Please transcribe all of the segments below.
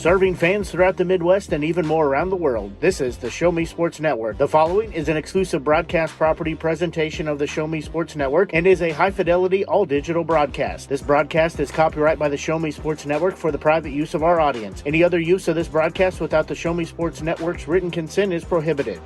Serving fans throughout the Midwest and even more around the world, this is the Show Me Sports Network. The following is an exclusive broadcast property presentation of the Show Me Sports Network and is a high-fidelity, all-digital broadcast. This broadcast is copyright by the Show Me Sports Network for the private use of our audience. Any other use of this broadcast without the Show Me Sports Network's written consent is prohibited.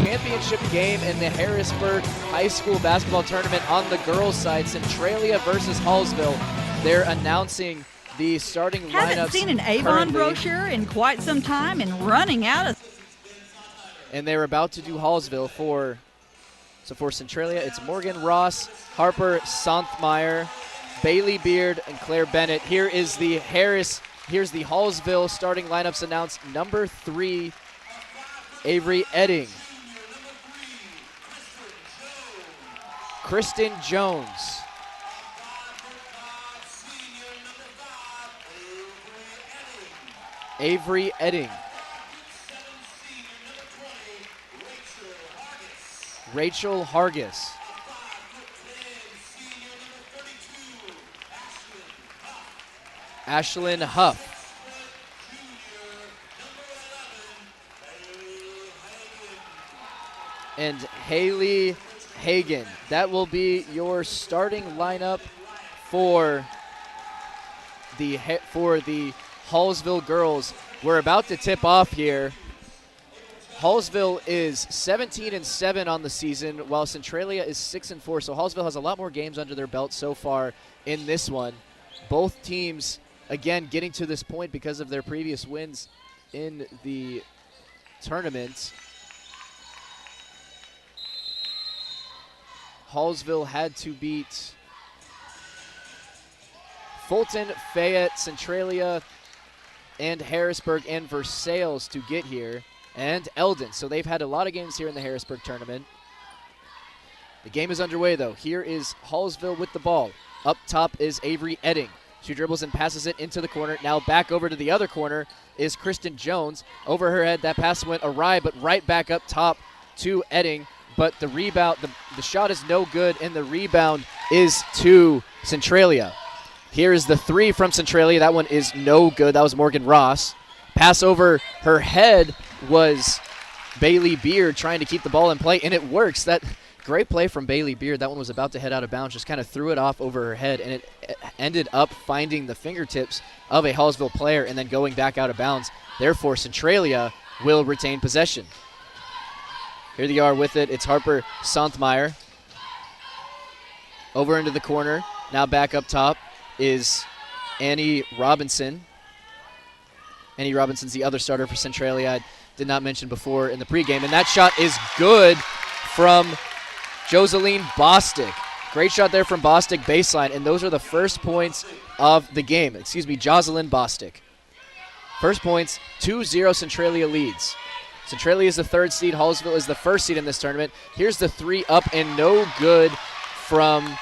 Championship game in the Harrisburg High School basketball tournament on the girls' side. Centralia versus Hallsville. They're announcing the starting lineups. Haven't seen an Avon brochure in quite some time and running out of. And they're about to do Hallsville for Centralia. It's Morgan Ross, Harper Sonthmeyer, Bailey Beard, and Claire Bennett. Here's the Hallsville starting lineups announced. Number 3, Avery Edding. Kristen Jones. Avery Edding. Rachel Hargis. Ashlyn Huff. And Haley Hagan. That will be your starting lineup for the Hallsville girls. We're about to tip off here. Hallsville is 17-7 on the season, while Centralia is 6-4. So Hallsville has a lot more games under their belt so far in this one. Both teams, again, getting to this point because of their previous wins in the tournament. Hallsville had to beat Fulton, Fayette, Centralia, and Harrisburg and Versailles to get here, and Eldon. So they've had a lot of games here in the Harrisburg tournament. The game is underway, though. Here is Hallsville with the ball. Up top is Avery Edding. She dribbles and passes it into the corner. Now back over to the other corner is Kristen Jones. Over her head, that pass went awry, but right back up top to Edding. But the rebound, the shot is no good, and the rebound is to Centralia. Here is the 3 from Centralia. That one is no good. That was Morgan Ross. Pass over her head was Bailey Beard trying to keep the ball in play, and it works. That great play from Bailey Beard. That one was about to head out of bounds, just kind of threw it off over her head, and it ended up finding the fingertips of a Hallsville player and then going back out of bounds. Therefore, Centralia will retain possession. Here they are with it. It's Harper Sonthmeyer. Over into the corner. Now back up top is Annie Robinson. Annie Robinson's the other starter for Centralia. I did not mention before in the pregame. And that shot is good from Joseline Bostic. Great shot there from Bostic baseline. And those are the first points of the game. Jocelyn Bostic. First points, 2-0 Centralia leads. Centralia is the 3rd seed. Hallsville is the 1st seed in this tournament. Here's the 3 up and no good from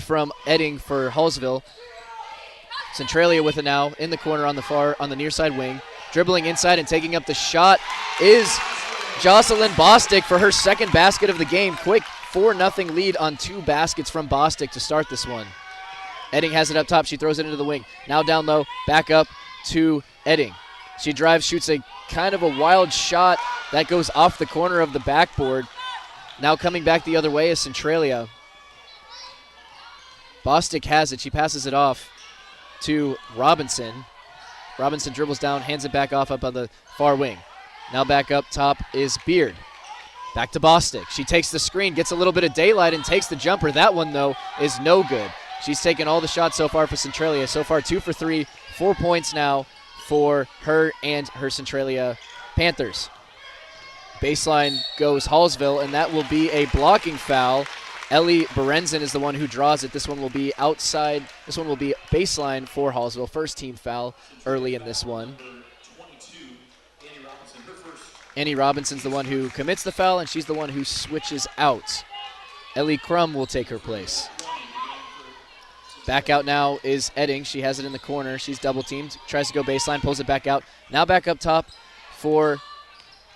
from Edding for Hallsville. Centralia with it now in the corner on the near side wing. Dribbling inside and taking up the shot is Jocelyn Bostic for her 2nd basket of the game. Quick 4-0 lead on 2 baskets from Bostic to start this one. Edding has it up top. She throws it into the wing. Now down low, back up to Edding. She drives, shoots a kind of a wild shot that goes off the corner of the backboard. Now coming back the other way is Centralia. Bostic has it. She passes it off to Robinson. Robinson dribbles down, hands it back off up on the far wing. Now back up top is Beard. Back to Bostic. She takes the screen, gets a little bit of daylight, and takes the jumper. That one, though, is no good. She's taken all the shots so far for Centralia. So far, 2 for 3, 4 points now for her and her Centralia Panthers. Baseline goes Hallsville, and that will be a blocking foul. Ellie Berenzin is the one who draws it. This one will be outside. This one will be baseline for Hallsville. First team foul early in this one. Annie Robinson's the one who commits the foul, and she's the one who switches out. Ellie Crum will take her place. Back out now is Edding. She has it in the corner. She's double-teamed. Tries to go baseline, pulls it back out. Now back up top for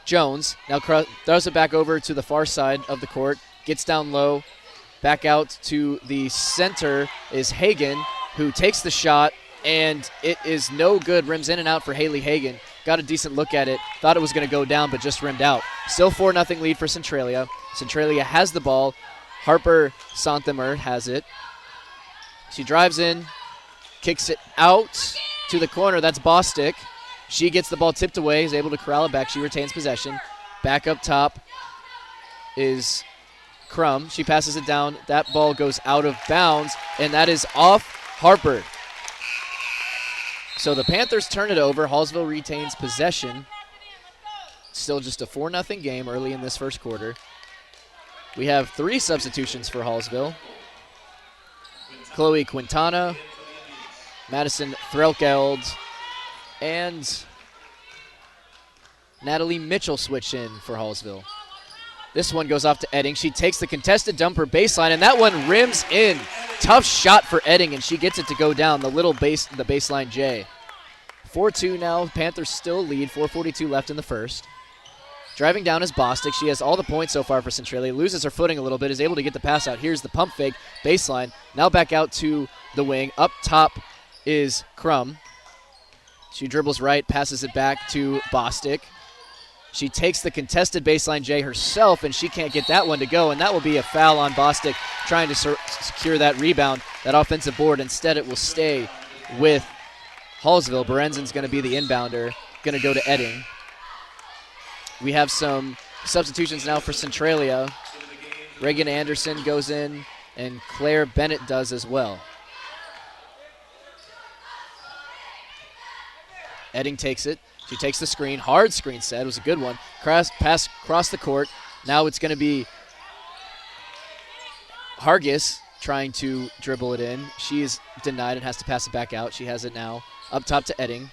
Jones. Now throws it back over to the far side of the court gets down low. Back out to the center is Hagan, who takes the shot, and it is no good. Rims in and out for Haley Hagan. Got a decent look at it. Thought it was going to go down, but just rimmed out. Still 4-0 lead for Centralia. Centralia has the ball. Harper Sonthamer has it. She drives in, kicks it out to the corner. That's Bostic. She gets the ball tipped away, is able to corral it back. She retains possession. Back up top is Crum. She passes it down. That ball goes out of bounds, and that is off Harper. So the Panthers turn it over. Hallsville retains possession. Still just a 4-0 game early in this first quarter. We have 3 substitutions for Hallsville. Chloe Quintana, Madison Threlkeld, and Natalie Mitchell switch in for Hallsville. This one goes off to Edding. She takes the contested dumper baseline, and that one rims in. Tough shot for Edding, and she gets it to go down the baseline J. 4-2 now. Panthers still lead. 4:42 left in the first. Driving down is Bostic. She has all the points so far for Centralia. Loses her footing a little bit. Is able to get the pass out. Here's the pump fake baseline. Now back out to the wing. Up top is Crum. She dribbles right, passes it back to Bostic. She takes the contested baseline J herself, and she can't get that one to go, and that will be a foul on Bostic trying to secure that rebound, that offensive board. Instead, it will stay with Hallsville. Berenzen's going to be the inbounder, going to go to Edding. We have some substitutions now for Centralia. Reagan Anderson goes in, and Claire Bennett does as well. Edding takes it. She takes the screen. Hard screen set. It was a good one. Pass across the court. Now it's going to be Hargis trying to dribble it in. She is denied and has to pass it back out. She has it now. Up top to Edding.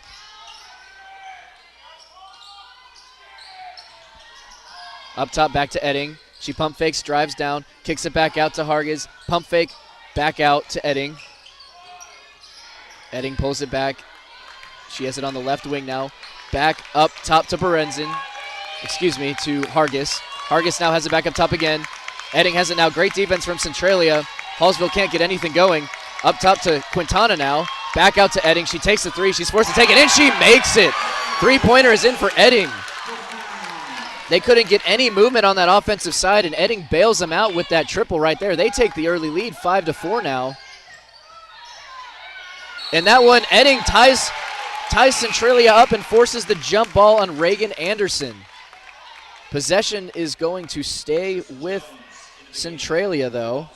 Up top back to Edding. She pump fakes, drives down, kicks it back out to Hargis. Pump fake, back out to Edding. Edding pulls it back. She has it on the left wing now. Back up top to Berenzen. To Hargis. Hargis now has it back up top again. Edding has it now. Great defense from Centralia. Hallsville can't get anything going. Up top to Quintana now. Back out to Edding. She takes the three. She's forced to take it in. She makes it. Three-pointer is in for Edding. They couldn't get any movement on that offensive side, and Edding bails them out with that triple right there. They take the early lead, 5-4 now. And that one, Edding ties Centralia up and forces the jump ball on Reagan Anderson. Possession is going to stay with Centralia, though.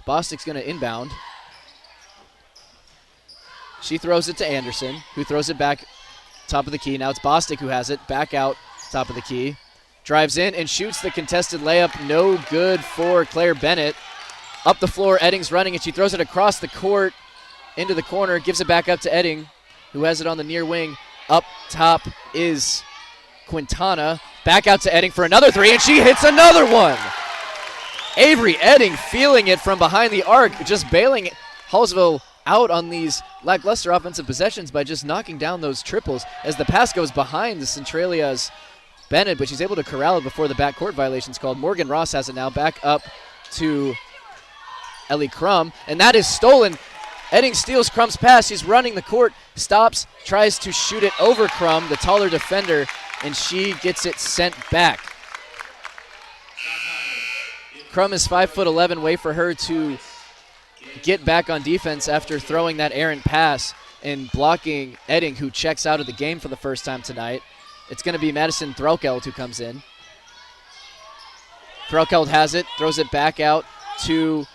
Bostic's going to inbound. She throws it to Anderson, who throws it back top of the key. Now it's Bostic who has it. Back out, top of the key. Drives in and shoots the contested layup. No good for Claire Bennett. Up the floor, Edding's running, and she throws it across the court into the corner. Gives it back up to Edding, who has it on the near wing. Up top is Quintana. Back out to Edding for another three, and she hits another one. Avery Edding feeling it from behind the arc, just bailing Hallsville out on these lackluster offensive possessions by just knocking down those triples as the pass goes behind the Centralia's Bennett, but she's able to corral it before the backcourt violation's called. Morgan Ross has it now back up to Ellie Crum, and that is stolen. Edding steals Crum's pass. She's running the court, stops, tries to shoot it over Crum, the taller defender, and she gets it sent back. Crum is 5'11", way for her to get back on defense after throwing that errant pass and blocking Edding, who checks out of the game for the first time tonight. It's going to be Madison Threlkeld who comes in. Threlkeld has it, throws it back out to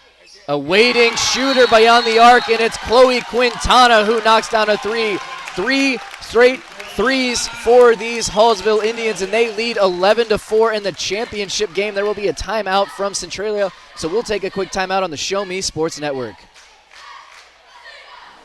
a waiting shooter beyond the arc, and it's Chloe Quintana who knocks down a three. 3 straight threes for these Hallsville Indians, and they lead 11-4 in the championship game. There will be a timeout from Centralia, so we'll take a quick timeout on the Show Me Sports Network.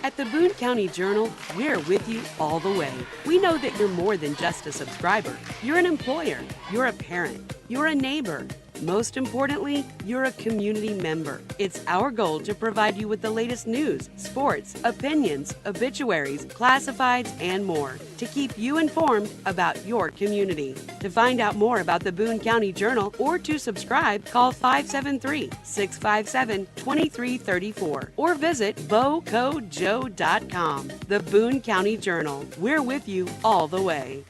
At the Boone County Journal, we're with you all the way. We know that you're more than just a subscriber. You're an employer, you're a parent, you're a neighbor. Most importantly, you're a community member. It's our goal to provide you with the latest news, sports, opinions, obituaries, classifieds, and more to keep you informed about your community. To find out more about the Boone County Journal or to subscribe, call 573-657-2334 or visit bocojoe.com. The Boone County Journal. We're with you all the way.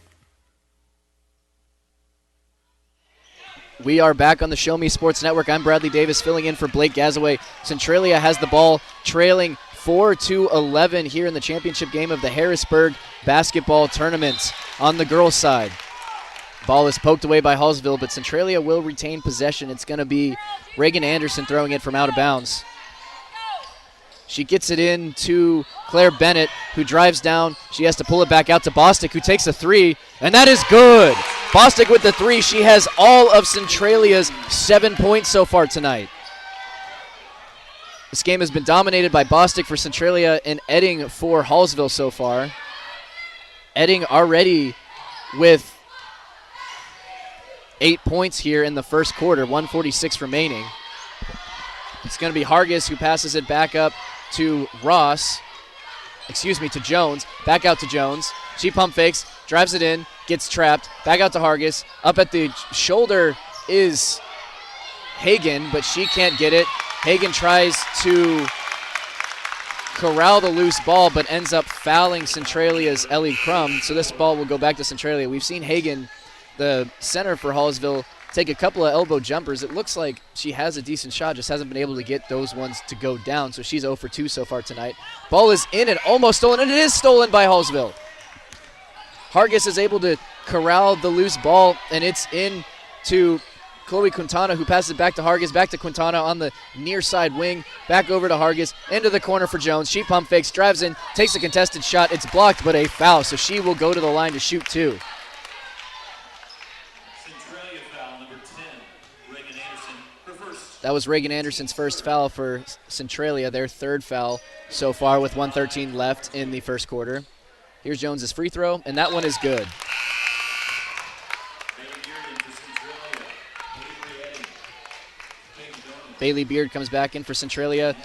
We are back on the Show Me Sports Network. I'm Bradley Davis filling in for Blake Gazaway. Centralia has the ball trailing 4-11 here in the championship game of the Harrisburg basketball tournament on the girls' side. Ball is poked away by Hallsville, but Centralia will retain possession. It's going to be Reagan Anderson throwing it from out of bounds. She gets it in to Claire Bennett, who drives down. She has to pull it back out to Bostic, who takes a three, and that is good. Bostic with the three. She has all of Centralia's 7 points so far tonight. This game has been dominated by Bostic for Centralia and Edding for Hallsville so far. Edding already with 8 points here in the first quarter, 1:46 remaining. It's going to be Hargis who passes it back up to to Jones. Back out to Jones. She pump fakes, drives it in, gets trapped. Back out to Hargis. Up at the shoulder is Hagen, but she can't get it. Hagen tries to corral the loose ball, but ends up fouling Centralia's Ellie Crum. So this ball will go back to Centralia. We've seen Hagen, the center for Hallsville, take a couple of elbow jumpers. It looks like she has a decent shot, just hasn't been able to get those ones to go down. So she's 0 for 2 so far tonight. Ball is in and almost stolen, and it is stolen by Hallsville. Hargis is able to corral the loose ball, and it's in to Chloe Quintana, who passes it back to Hargis, back to Quintana on the near side wing, back over to Hargis, into the corner for Jones. She pump fakes, drives in, takes a contested shot. It's blocked, but a foul, so she will go to the line to shoot two. That was Reagan Anderson's first foul for Centralia, their third foul so far with 1:13 left in the first quarter. Here's Jones's free throw, and that one is good. Bailey Beard comes back in for Centralia.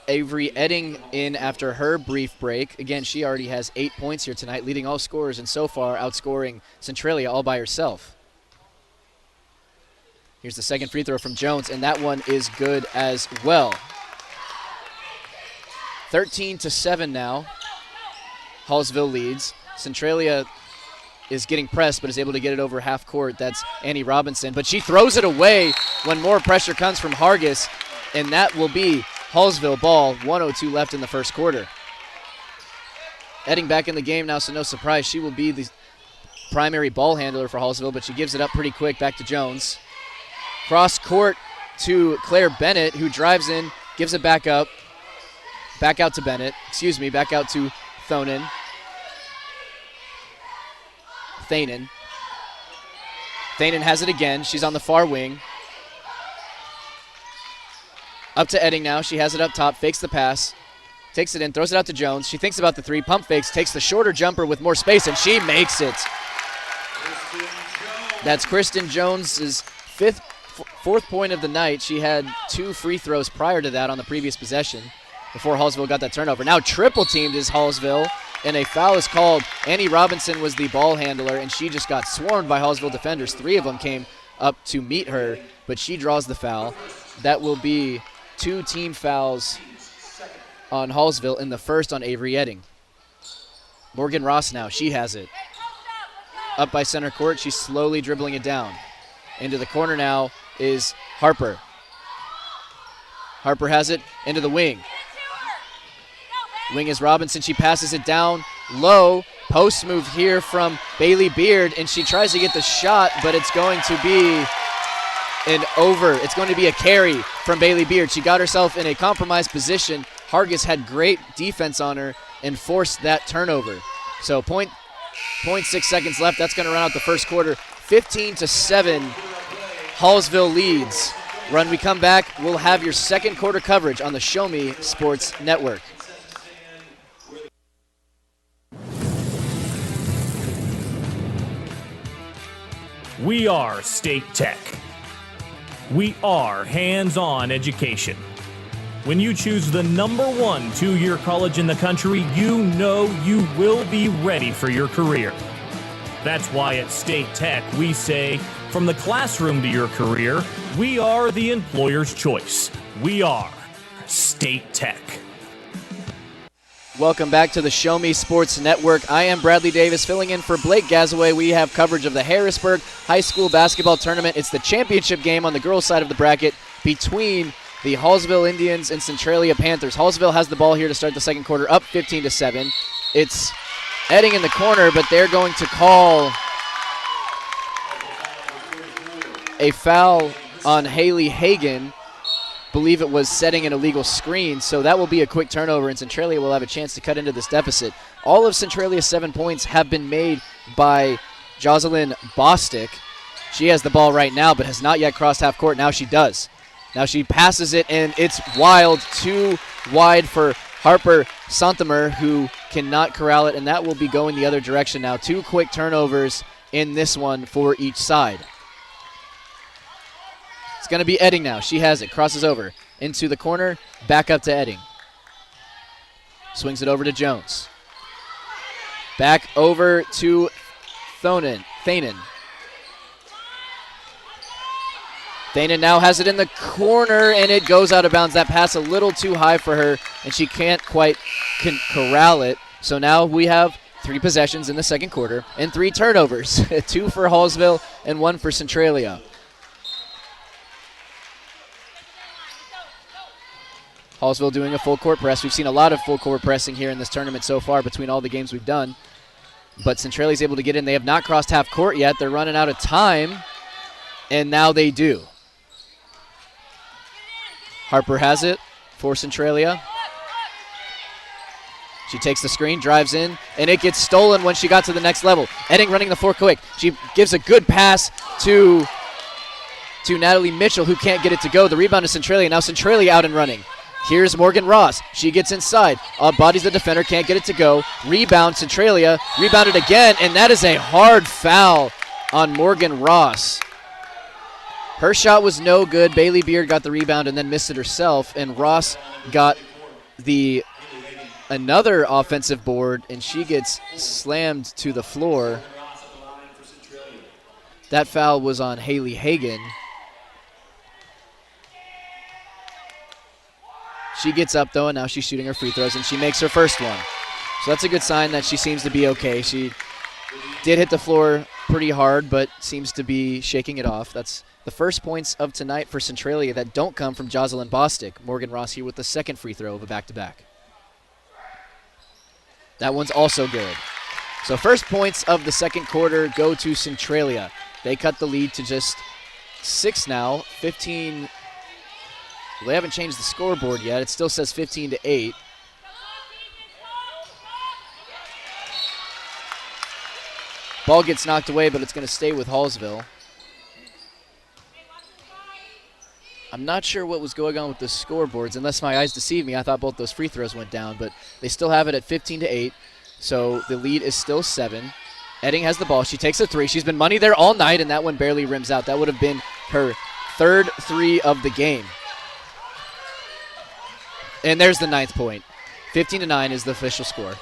Avery Edding in after her brief break. Again, she already has 8 points here tonight, leading all scorers, and so far outscoring Centralia all by herself. Here's the second free throw from Jones, and that one is good as well. 13-7 now. Hallsville leads. Centralia is getting pressed, but is able to get it over half court. That's Annie Robinson, but she throws it away when more pressure comes from Hargis, and that will be Hallsville ball. 1:02 left in the first quarter. Edding back in the game now, so no surprise. She will be the primary ball handler for Hallsville, but she gives it up pretty quick back to Jones. Cross court to Claire Bennett, who drives in, gives it back up. Back out to Bennett. Back out to Thanen. Thanen has it again. She's on the far wing. Up to Edding now. She has it up top, fakes the pass. Takes it in, throws it out to Jones. She thinks about the three, pump fakes, takes the shorter jumper with more space, and she makes it. That's Kristen Jones' fourth point of the night. She had 2 free throws prior to that on the previous possession before Hallsville got that turnover. Now triple teamed is Hallsville, and a foul is called. Annie Robinson was the ball handler, and she just got swarmed by Hallsville defenders. 3 of them came up to meet her, but she draws the foul. That will be 2 team fouls on Hallsville, in the first on Avery Edding. Morgan Ross now, she has it. Up by center court, she's slowly dribbling it down. Into the corner now is Harper. Harper has it into the wing. Wing is Robinson. She passes it down low. Post move here from Bailey Beard, and she tries to get the shot, but it's going to be It's going to be a carry from Bailey Beard. She got herself in a compromised position. Hargis had great defense on her and forced that turnover. So 0.6 seconds left. That's going to run out the first quarter. 15-7, Hallsville leads. When we come back, we'll have your second quarter coverage on the Show Me Sports Network. We are State Tech. We are hands-on education. When you choose the #1 two-year college in the country, you know you will be ready for your career. That's why at State Tech we say, from the classroom to your career, we are the employer's choice. We are State Tech. Welcome back to the Show Me Sports Network. I am Bradley Davis filling in for Blake Gazaway. We have coverage of the Harrisburg High School Basketball Tournament. It's the championship game on the girls' side of the bracket between the Hallsville Indians and Centralia Panthers. Hallsville has the ball here to start the second quarter, up 15-7. It's Edding in the corner, but they're going to call a foul on Haley Hagan. Believe it was setting an illegal screen, so that will be a quick turnover, and Centralia will have a chance to cut into this deficit. All of Centralia's 7 points have been made by Jocelyn Bostic. She has the ball right now, but has not yet crossed half court. Now she does. Now she passes it, and it's wild, too wide for Harper Santamer, who cannot corral it, and that will be going the other direction now. 2 quick turnovers in this one for each side. It's going to be Edding now. She has it. Crosses over into the corner. Back up to Edding. Swings it over to Jones. Back over to Thanen. Thanen now has it in the corner, and it goes out of bounds. That pass a little too high for her, and she can't quite corral it. So now we have 3 possessions in the second quarter and 3 turnovers. 2 for Hallsville and 1 for Centralia. Hallsville doing a full court press. We've seen a lot of full court pressing here in this tournament so far between all the games we've done. But Centralia's able to get in. They have not crossed half court yet. They're running out of time, and now they do. Harper has it for Centralia. She takes the screen, drives in, and it gets stolen when she got to the next level. Edding running the floor quick. She gives a good pass to Natalie Mitchell, who can't get it to go. The rebound is Centralia. Now Centralia out and running. Here's Morgan Ross. She gets inside. Bodies the defender, can't get it to go. Rebound, Centralia. Rebounded again, and that is a hard foul on Morgan Ross. Her shot was no good. Bailey Beard got the rebound and then missed it herself, and Ross got another offensive board, and she gets slammed to the floor. That foul was on Haley Hagan. She gets up, though, and now she's shooting her free throws, and she makes her first one. So that's a good sign that she seems to be okay. She did hit the floor pretty hard, but seems to be shaking it off. That's the first points of tonight for Centralia that don't come from Jocelyn Bostic. Morgan Ross here with the second free throw of a back-to-back. That one's also good. So first points of the second quarter go to Centralia. They cut the lead to just 6 now, 15. Well, they haven't changed the scoreboard yet. It still says 15-8. Ball gets knocked away, but it's going to stay with Hallsville. I'm not sure what was going on with the scoreboards. Unless my eyes deceive me, I thought both those free throws went down, but they still have it at 15-8, so the lead is still 7. Edding has the ball. She takes a 3. She's been money there all night, and that one barely rims out. That would have been her 3rd 3 of the game. And there's the 9th point. 15-9 is the official score.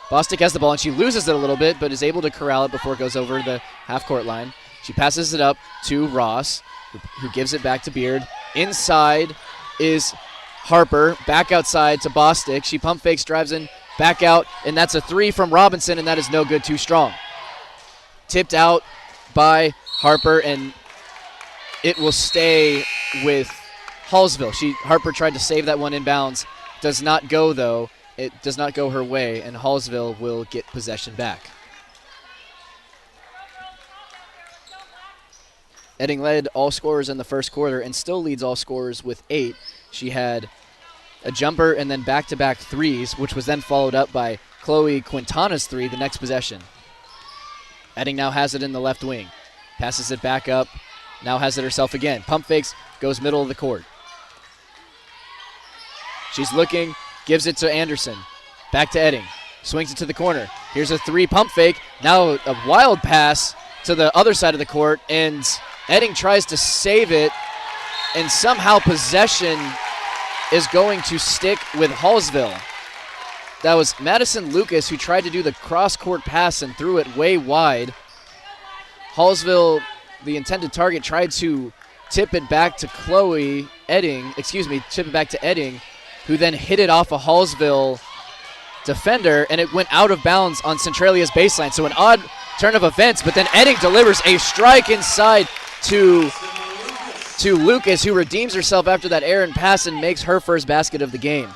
Bostic has the ball, and she loses it a little bit, but is able to corral it before it goes over the half-court line. She passes it up to Ross, who gives it back to Beard. Inside is Harper. Back outside to Bostic. She pump fakes, drives in, back out, and that's a 3 from Robinson, and that is no good, too strong. Tipped out by Harper, and it will stay with Hallsville. Harper tried to save that one inbounds. Does not go, though. It does not go her way, and Hallsville will get possession back. Edding led all scorers in the first quarter and still leads all scorers with 8. She had a jumper and then back-to-back threes, which was then followed up by Chloe Quintana's 3 the next possession. Edding now has it in the left wing. Passes it back up. Now has it herself again. Pump fakes, goes middle of the court. She's looking, gives it to Anderson. Back to Edding. Swings it to the corner. Here's a 3 pump fake. Now a wild pass to the other side of the court, and Edding tries to save it, and somehow possession is going to stick with Hallsville. That was Madison Lucas who tried to do the cross-court pass and threw it way wide. Hallsville, the intended target, tried to tip it back to tip it back to Edding, who then hit it off a Hallsville defender, and it went out of bounds on Centralia's baseline. So an odd turn of events, but then Edding delivers a strike inside to Lucas, who redeems herself after that errant pass and makes her first basket of the game.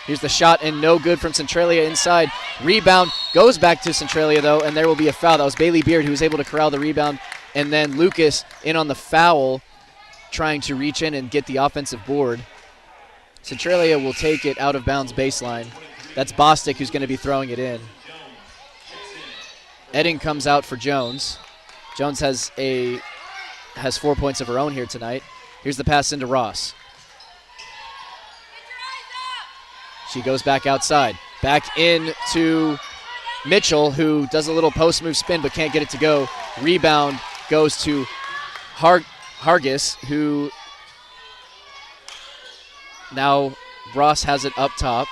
Here's the shot, and no good from Centralia inside. Rebound goes back to Centralia, though, and there will be a foul. That was Bailey Beard who was able to corral the rebound, and then Lucas in on the foul, trying to reach in and get the offensive board. Centralia will take it out of bounds baseline. That's Bostic who's going to be throwing it in. Edding comes out for Jones. Jones has 4 points of her own here tonight. Here's the pass into Ross. She goes back outside. Back in to Mitchell, who does a little post move spin but can't get it to go. Rebound goes to Hargis, who now Ross has it up top.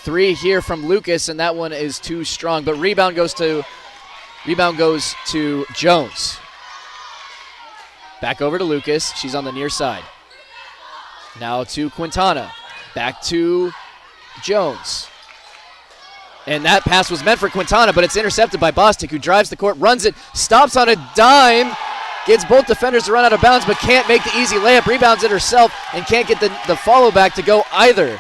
3 here from Lucas, and that one is too strong. But rebound goes to Jones. Back over to Lucas. She's on the near side. Now to Quintana. Back to Jones. And that pass was meant for Quintana, but it's intercepted by Bostic, who drives the court, runs it, stops on a dime, gets both defenders to run out of bounds, but can't make the easy layup, rebounds it herself, and can't get the follow back to go either.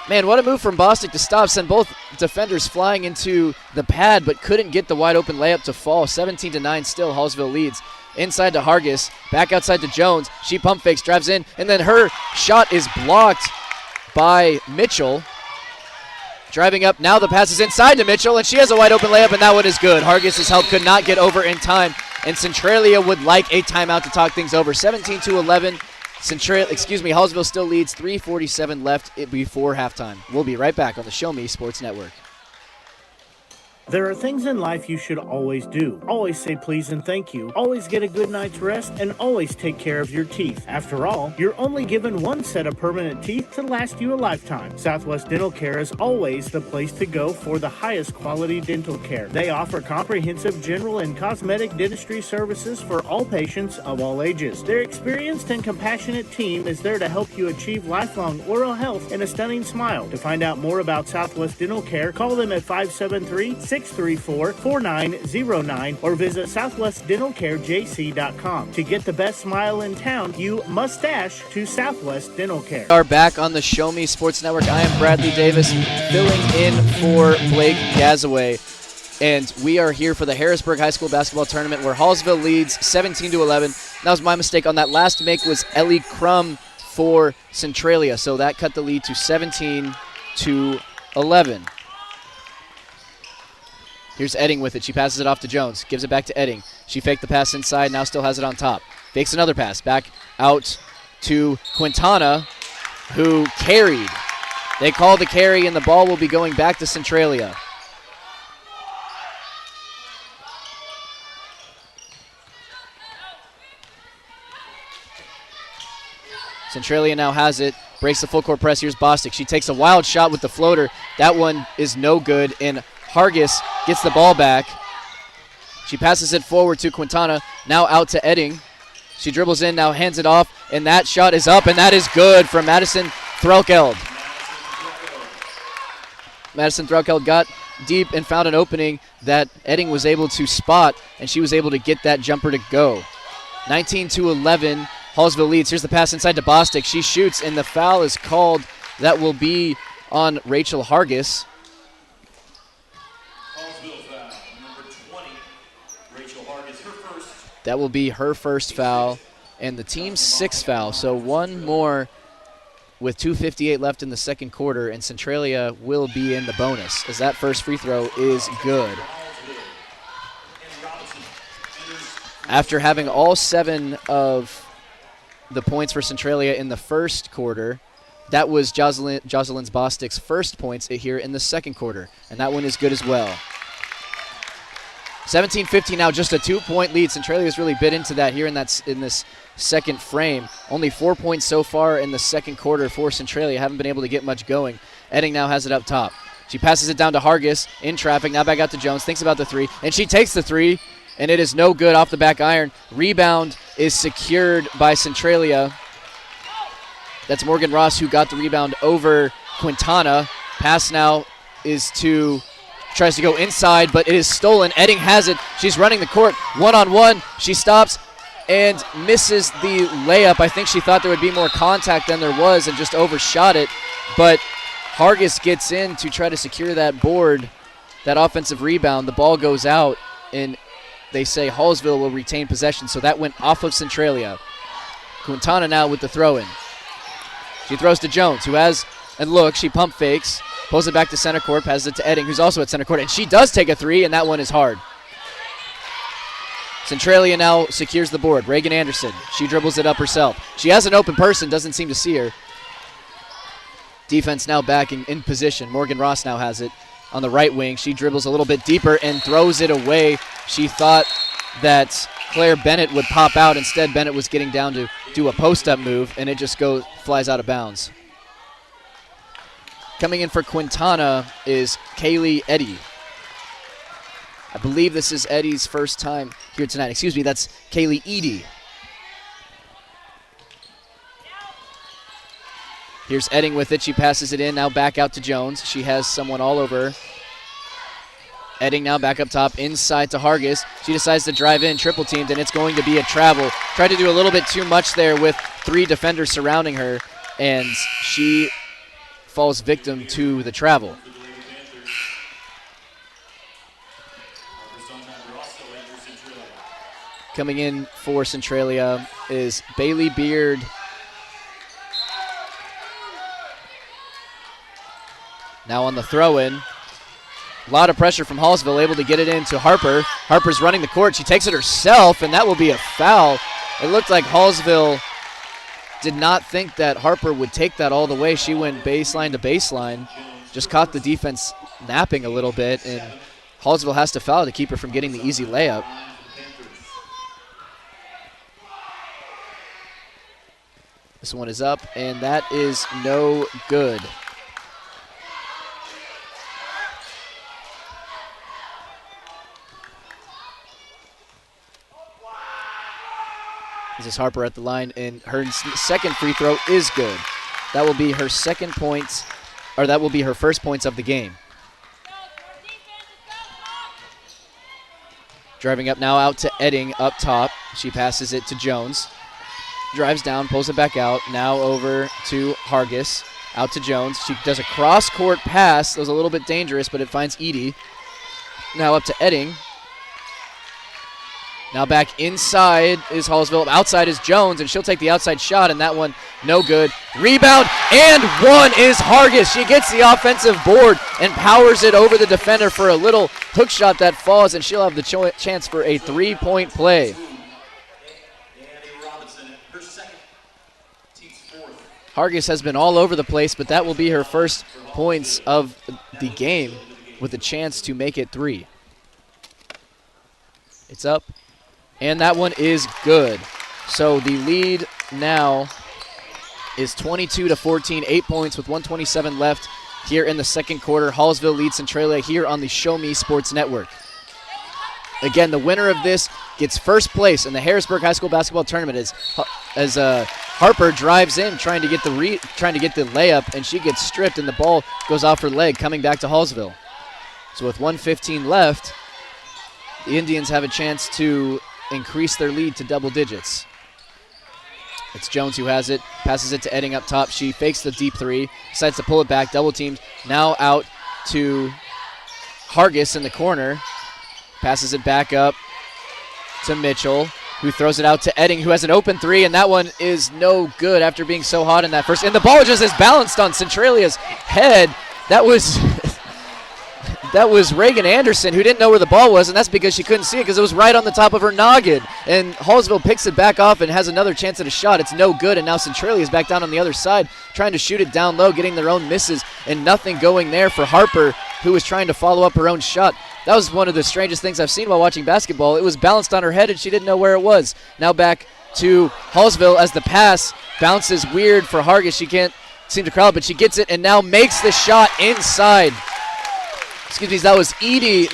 Man, what a move from Bostic to stop, send both defenders flying into the pad, but couldn't get the wide open layup to fall. 17-9 still, Hallsville leads. Inside to Hargis, back outside to Jones. She pump fakes, drives in, and then her shot is blocked by Mitchell. Driving up, now the pass is inside to Mitchell, and she has a wide open layup, and that one is good. Hargis' help could not get over in time, and Centralia would like a timeout to talk things over. 17-11. Hallsville still leads, 3:47 left before halftime. We'll be right back on the Show Me Sports Network. There are things in life you should always do. Always say please and thank you. Always get a good night's rest, and always take care of your teeth. After all, you're only given one set of permanent teeth to last you a lifetime. Southwest Dental Care is always the place to go for the highest quality dental care. They offer comprehensive general and cosmetic dentistry services for all patients of all ages. Their experienced and compassionate team is there to help you achieve lifelong oral health and a stunning smile. To find out more about Southwest Dental Care, call them at 573-634-4909 or visit southwestdentalcarejc.com. To get the best smile in town, you must dash to Southwest Dental Care. We are back on the Show Me Sports Network. I am Bradley Davis, filling in for Blake Gazaway. And we are here for the Harrisburg High School basketball tournament where Hallsville leads 17-11. That was my mistake. On that last make was Ellie Crum for Centralia. So that cut the lead to 17-11. Here's Edding with it. She passes it off to Jones. Gives it back to Edding. She faked the pass inside. Now still has it on top. Fakes another pass. Back out to Quintana, who carried. They call the carry, and the ball will be going back to Centralia. Centralia now has it. Breaks the full court press. Here's Bostic. She takes a wild shot with the floater. That one is no good, and Hargis gets the ball back. She passes it forward to Quintana. Now out to Edding. She dribbles in, now hands it off, and that shot is up, and that is good from Madison Threlkeld. Madison Threlkeld got deep and found an opening that Edding was able to spot, and she was able to get that jumper to go. 19-11, Hallsville leads. Here's the pass inside to Bostic. She shoots, and the foul is called. That will be on Rachel Hargis. That will be her first foul and the team's sixth foul. So one more with 2:58 left in the second quarter, and Centralia will be in the bonus as that first free throw is good. After having all 7 of the points for Centralia in the first quarter, That was Jocelyn Bostic's first points here in the second quarter, and that one is good as well. 17-15 now, just a 2-point lead. Centralia's really bit into that here in this second frame. Only 4 points so far in the second quarter for Centralia. Haven't been able to get much going. Edding now has it up top. She passes it down to Hargis in traffic. Now back out to Jones. Thinks about the three, and she takes the three, and it is no good off the back iron. Rebound is secured by Centralia. That's Morgan Ross who got the rebound over Quintana. Pass now is tries to go inside, but it is stolen. Edding has it. She's running the court one-on-one. She stops and misses the layup. I think she thought there would be more contact than there was and just overshot it, but Hargis gets in to try to secure that board, that offensive rebound. The ball goes out, and they say Hallsville will retain possession, so that went off of Centralia. Quintana now with the throw-in. She throws to Jones, who has, and look, she pump fakes, pulls it back to center court, passes it to Edding, who's also at center court, and she does take a three, and that one is hard. Centralia now secures the board. Reagan Anderson, she dribbles it up herself. She has an open person, doesn't seem to see her. Defense now back in position. Morgan Ross now has it on the right wing. She dribbles a little bit deeper and throws it away. She thought that Claire Bennett would pop out. Instead, Bennett was getting down to do a post-up move, and it just flies out of bounds. Coming in for Quintana is Kaylee Eddy. I believe this is Eddy's first time here tonight. Excuse me, that's Kaylee Edie. Here's Edding with it. She passes it in. Now back out to Jones. She has someone all over her. Edding now back up top inside to Hargis. She decides to drive in, triple teamed, and it's going to be a travel. Tried to do a little bit too much there with 3 defenders surrounding her, and she falls victim to the travel. Coming in for Centralia is Bailey Beard. Now on the throw-in. A lot of pressure from Hallsville, able to get it into Harper. Harper's running the court. She takes it herself, and that will be a foul. It looked like Hallsville did not think that Harper would take that all the way. She went baseline to baseline. Just caught the defense napping a little bit, and Hallsville has to foul to keep her from getting the easy layup. This one is up, and that is no good. This is Harper at the line, and her second free throw is good. That will be her second points, or that will be her first points of the game. Driving up now out to Edding up top. She passes it to Jones. Drives down, pulls it back out. Now over to Hargis. Out to Jones. She does a cross-court pass. That was a little bit dangerous, but it finds Edie. Now up to Edding. Now back inside is Hallsville. Outside is Jones, and she'll take the outside shot, and that one no good. Rebound, and one is Hargis. She gets the offensive board and powers it over the defender for a little hook shot that falls, and she'll have the chance for a 3-point play. Hargis has been all over the place, but that will be her first points of the game with a chance to make it 3. It's up. And that one is good. So the lead now is 22-14, 8 points with 1:27 left here in the second quarter. Hallsville leads Centralia here on the Show Me Sports Network. Again, the winner of this gets first place in the Harrisburg High School basketball tournament as Harper drives in trying to get the layup, and she gets stripped, and the ball goes off her leg, coming back to Hallsville. So with 1:15 left, the Indians have a chance to increase their lead to double digits. It's Jones who has it, passes it to Edding up top. She fakes the deep three, decides to pull it back, double teamed. Now out to Hargis in the corner, passes it back up to Mitchell, who throws it out to Edding, who has an open three, and that one is no good after being so hot in that first. And the ball just is balanced on Centralia's head. That was that was Reagan Anderson, who didn't know where the ball was, and that's because she couldn't see it because it was right on the top of her noggin. And Hallsville picks it back off and has another chance at a shot. It's no good, and now Centralia is back down on the other side trying to shoot it down low, getting their own misses, and nothing going there for Harper, who was trying to follow up her own shot. That was one of the strangest things I've seen while watching basketball. It was balanced on her head, and she didn't know where it was. Now back to Hallsville as the pass bounces weird for Hargis. She can't seem to crowd, but she gets it and now makes the shot inside. Excuse me, that was Edie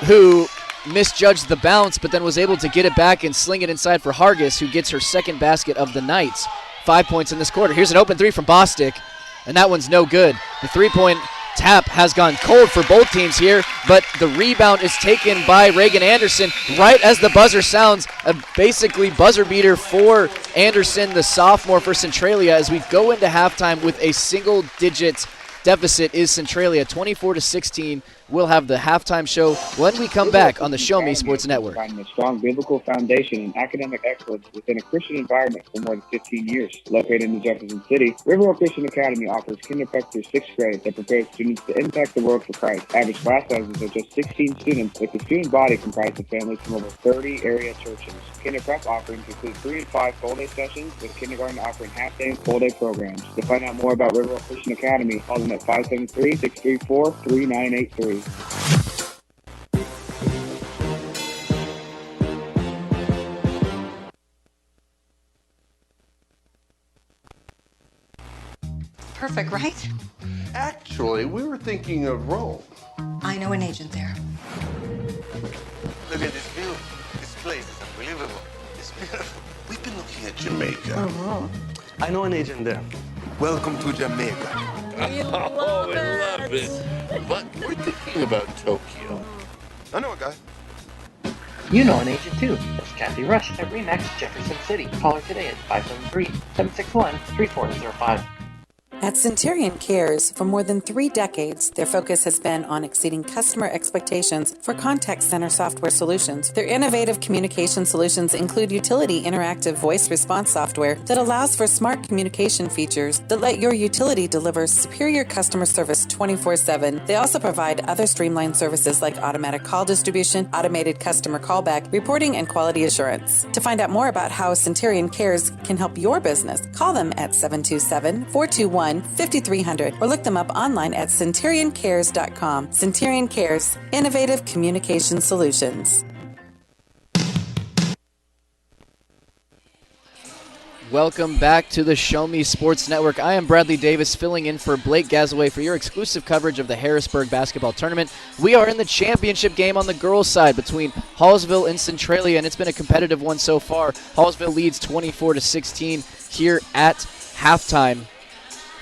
who misjudged the bounce, but then was able to get it back and sling it inside for Hargis, who gets her second basket of the night. 5 points in this quarter. Here's an open three from Bostic, and that one's no good. The three-point tap has gone cold for both teams here, but the rebound is taken by Reagan Anderson right as the buzzer sounds. A basically buzzer beater for Anderson, the sophomore for Centralia, as we go into halftime with a single-digit deficit is Centralia, 24-16. We'll have the halftime show when we come back on the Show Me Sports Network. Providing a strong biblical foundation and academic excellence within a Christian environment for more than 15 years. Located in Jefferson City, Riverwalk Christian Academy offers kindergarten through 6th grade that prepares students to impact the world for Christ. Average class sizes are just 16 students, with the student body comprised of families from over 30 area churches. Kinder prep offerings include 3 and 5 full-day sessions, with kindergarten offering half-day and full-day programs. To find out more about Riverwalk Christian Academy, call them at 573-634-3983. Perfect, right? Actually, we were thinking of Rome. I know an agent there. Look at this view. This place is unbelievable. It's beautiful. We've been looking at Jamaica. I know an agent there. Welcome to Jamaica. We love it. But we're thinking about Tokyo. I know a guy. You know an agent too. That's Kathy Rush at RE/MAX Jefferson City. Call her today at 573-761-3405. At Centurion Cares, for more than 3 decades, their focus has been on exceeding customer expectations for contact center software solutions. Their innovative communication solutions include utility interactive voice response software that allows for smart communication features that let your utility deliver superior customer service 24/7. They also provide other streamlined services like automatic call distribution, automated customer callback, reporting, and quality assurance. To find out more about how Centurion Cares can help your business, call them at 727-421-5300 or look them up online at centurioncares.com. Centurion Cares, innovative communication solutions. Welcome back to the Show Me Sports Network. I am Bradley Davis, filling in for Blake Gazaway for your exclusive coverage of the Harrisburg basketball tournament. We are in the championship game on the girls' side between Hallsville and Centralia, and it's been a competitive one so far. Hallsville leads 24-16 here at halftime.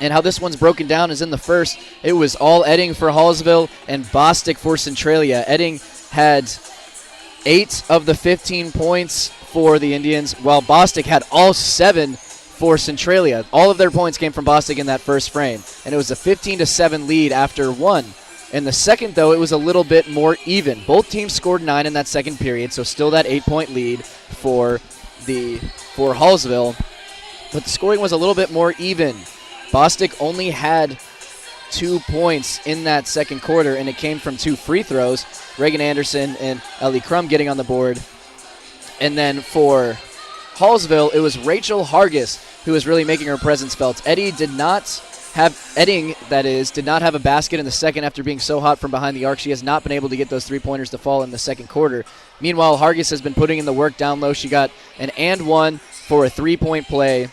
And how this one's broken down is in the first, it was all Edding for Hallsville and Bostic for Centralia. Edding had 8 of the 15 points for the Indians, while Bostic had all 7 for Centralia. All of their points came from Bostic in that first frame, and it was a 15-7 lead after 1. In the second, though, it was a little bit more even. Both teams scored 9 in that second period, so still that 8-point lead for Hallsville, but the scoring was a little bit more even. Bostic only had 2 points in that second quarter, and it came from 2 free throws. Reagan Anderson and Ellie Crum getting on the board. And then for Hallsville, it was Rachel Hargis who was really making her presence felt. Edding did not have a basket in the second after being so hot from behind the arc. She has not been able to get those 3-pointers to fall in the second quarter. Meanwhile, Hargis has been putting in the work down low. She got an and one for a 3-point play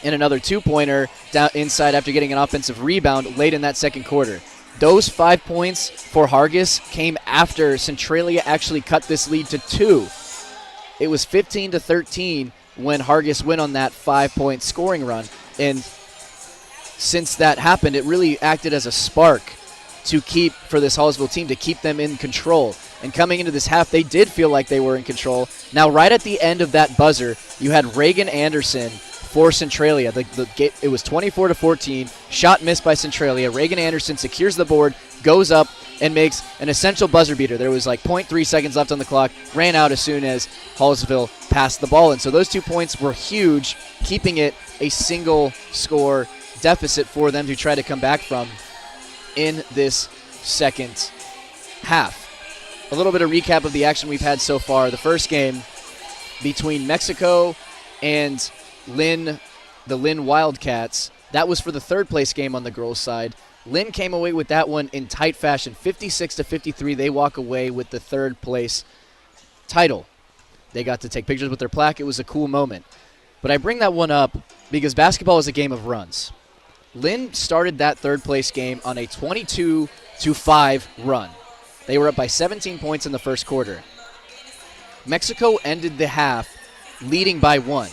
and another 2-pointer down inside after getting an offensive rebound late in that second quarter. Those 5 points for Hargis came after Centralia actually cut this lead to 2. It was 15-13 when Hargis went on that 5-point scoring run. And since that happened, it really acted as a spark for this Hallsville team to keep them in control. And coming into this half, they did feel like they were in control. Now, right at the end of that buzzer, you had Reagan Anderson for Centralia. It was 24-14. Shot missed by Centralia. Reagan Anderson secures the board, goes up, and makes an essential buzzer beater. There was like 0.3 seconds left on the clock. Ran out as soon as Hallsville passed the ball. And so those 2 points were huge, keeping it a single score deficit for them to try to come back from in this second half. A little bit of recap of the action we've had so far. The first game between Mexico and the Lynn Wildcats, that was for the third place game on the girls' side. Lynn came away with that one in tight fashion, 56-53. They walk away with the third place title. They got to take pictures with their plaque. It was a cool moment. But I bring that one up because basketball is a game of runs. Lynn started that third place game on a 22-5 run. They were up by 17 points in the first quarter. Mexico ended the half leading by 1.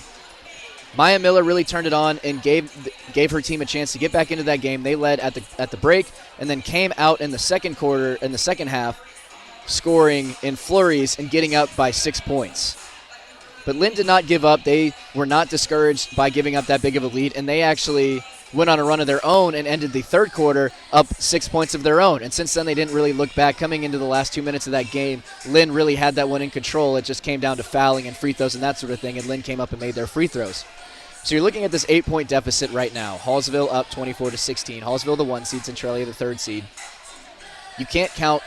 Maya Miller really turned it on and gave her team a chance to get back into that game. They led at the break and then came out in the second half, scoring in flurries and getting up by 6 points. But Lynn did not give up. They were not discouraged by giving up that big of a lead, and they actually went on a run of their own and ended the third quarter up 6 points of their own. And since then, they didn't really look back. Coming into the last 2 minutes of that game, Lynn really had that one in control. It just came down to fouling and free throws and that sort of thing, and Lynn came up and made their free throws. So you're looking at this 8-point deficit right now. Hallsville up 24-16. Hallsville the 1 seed, Centralia the 3rd seed. You can't count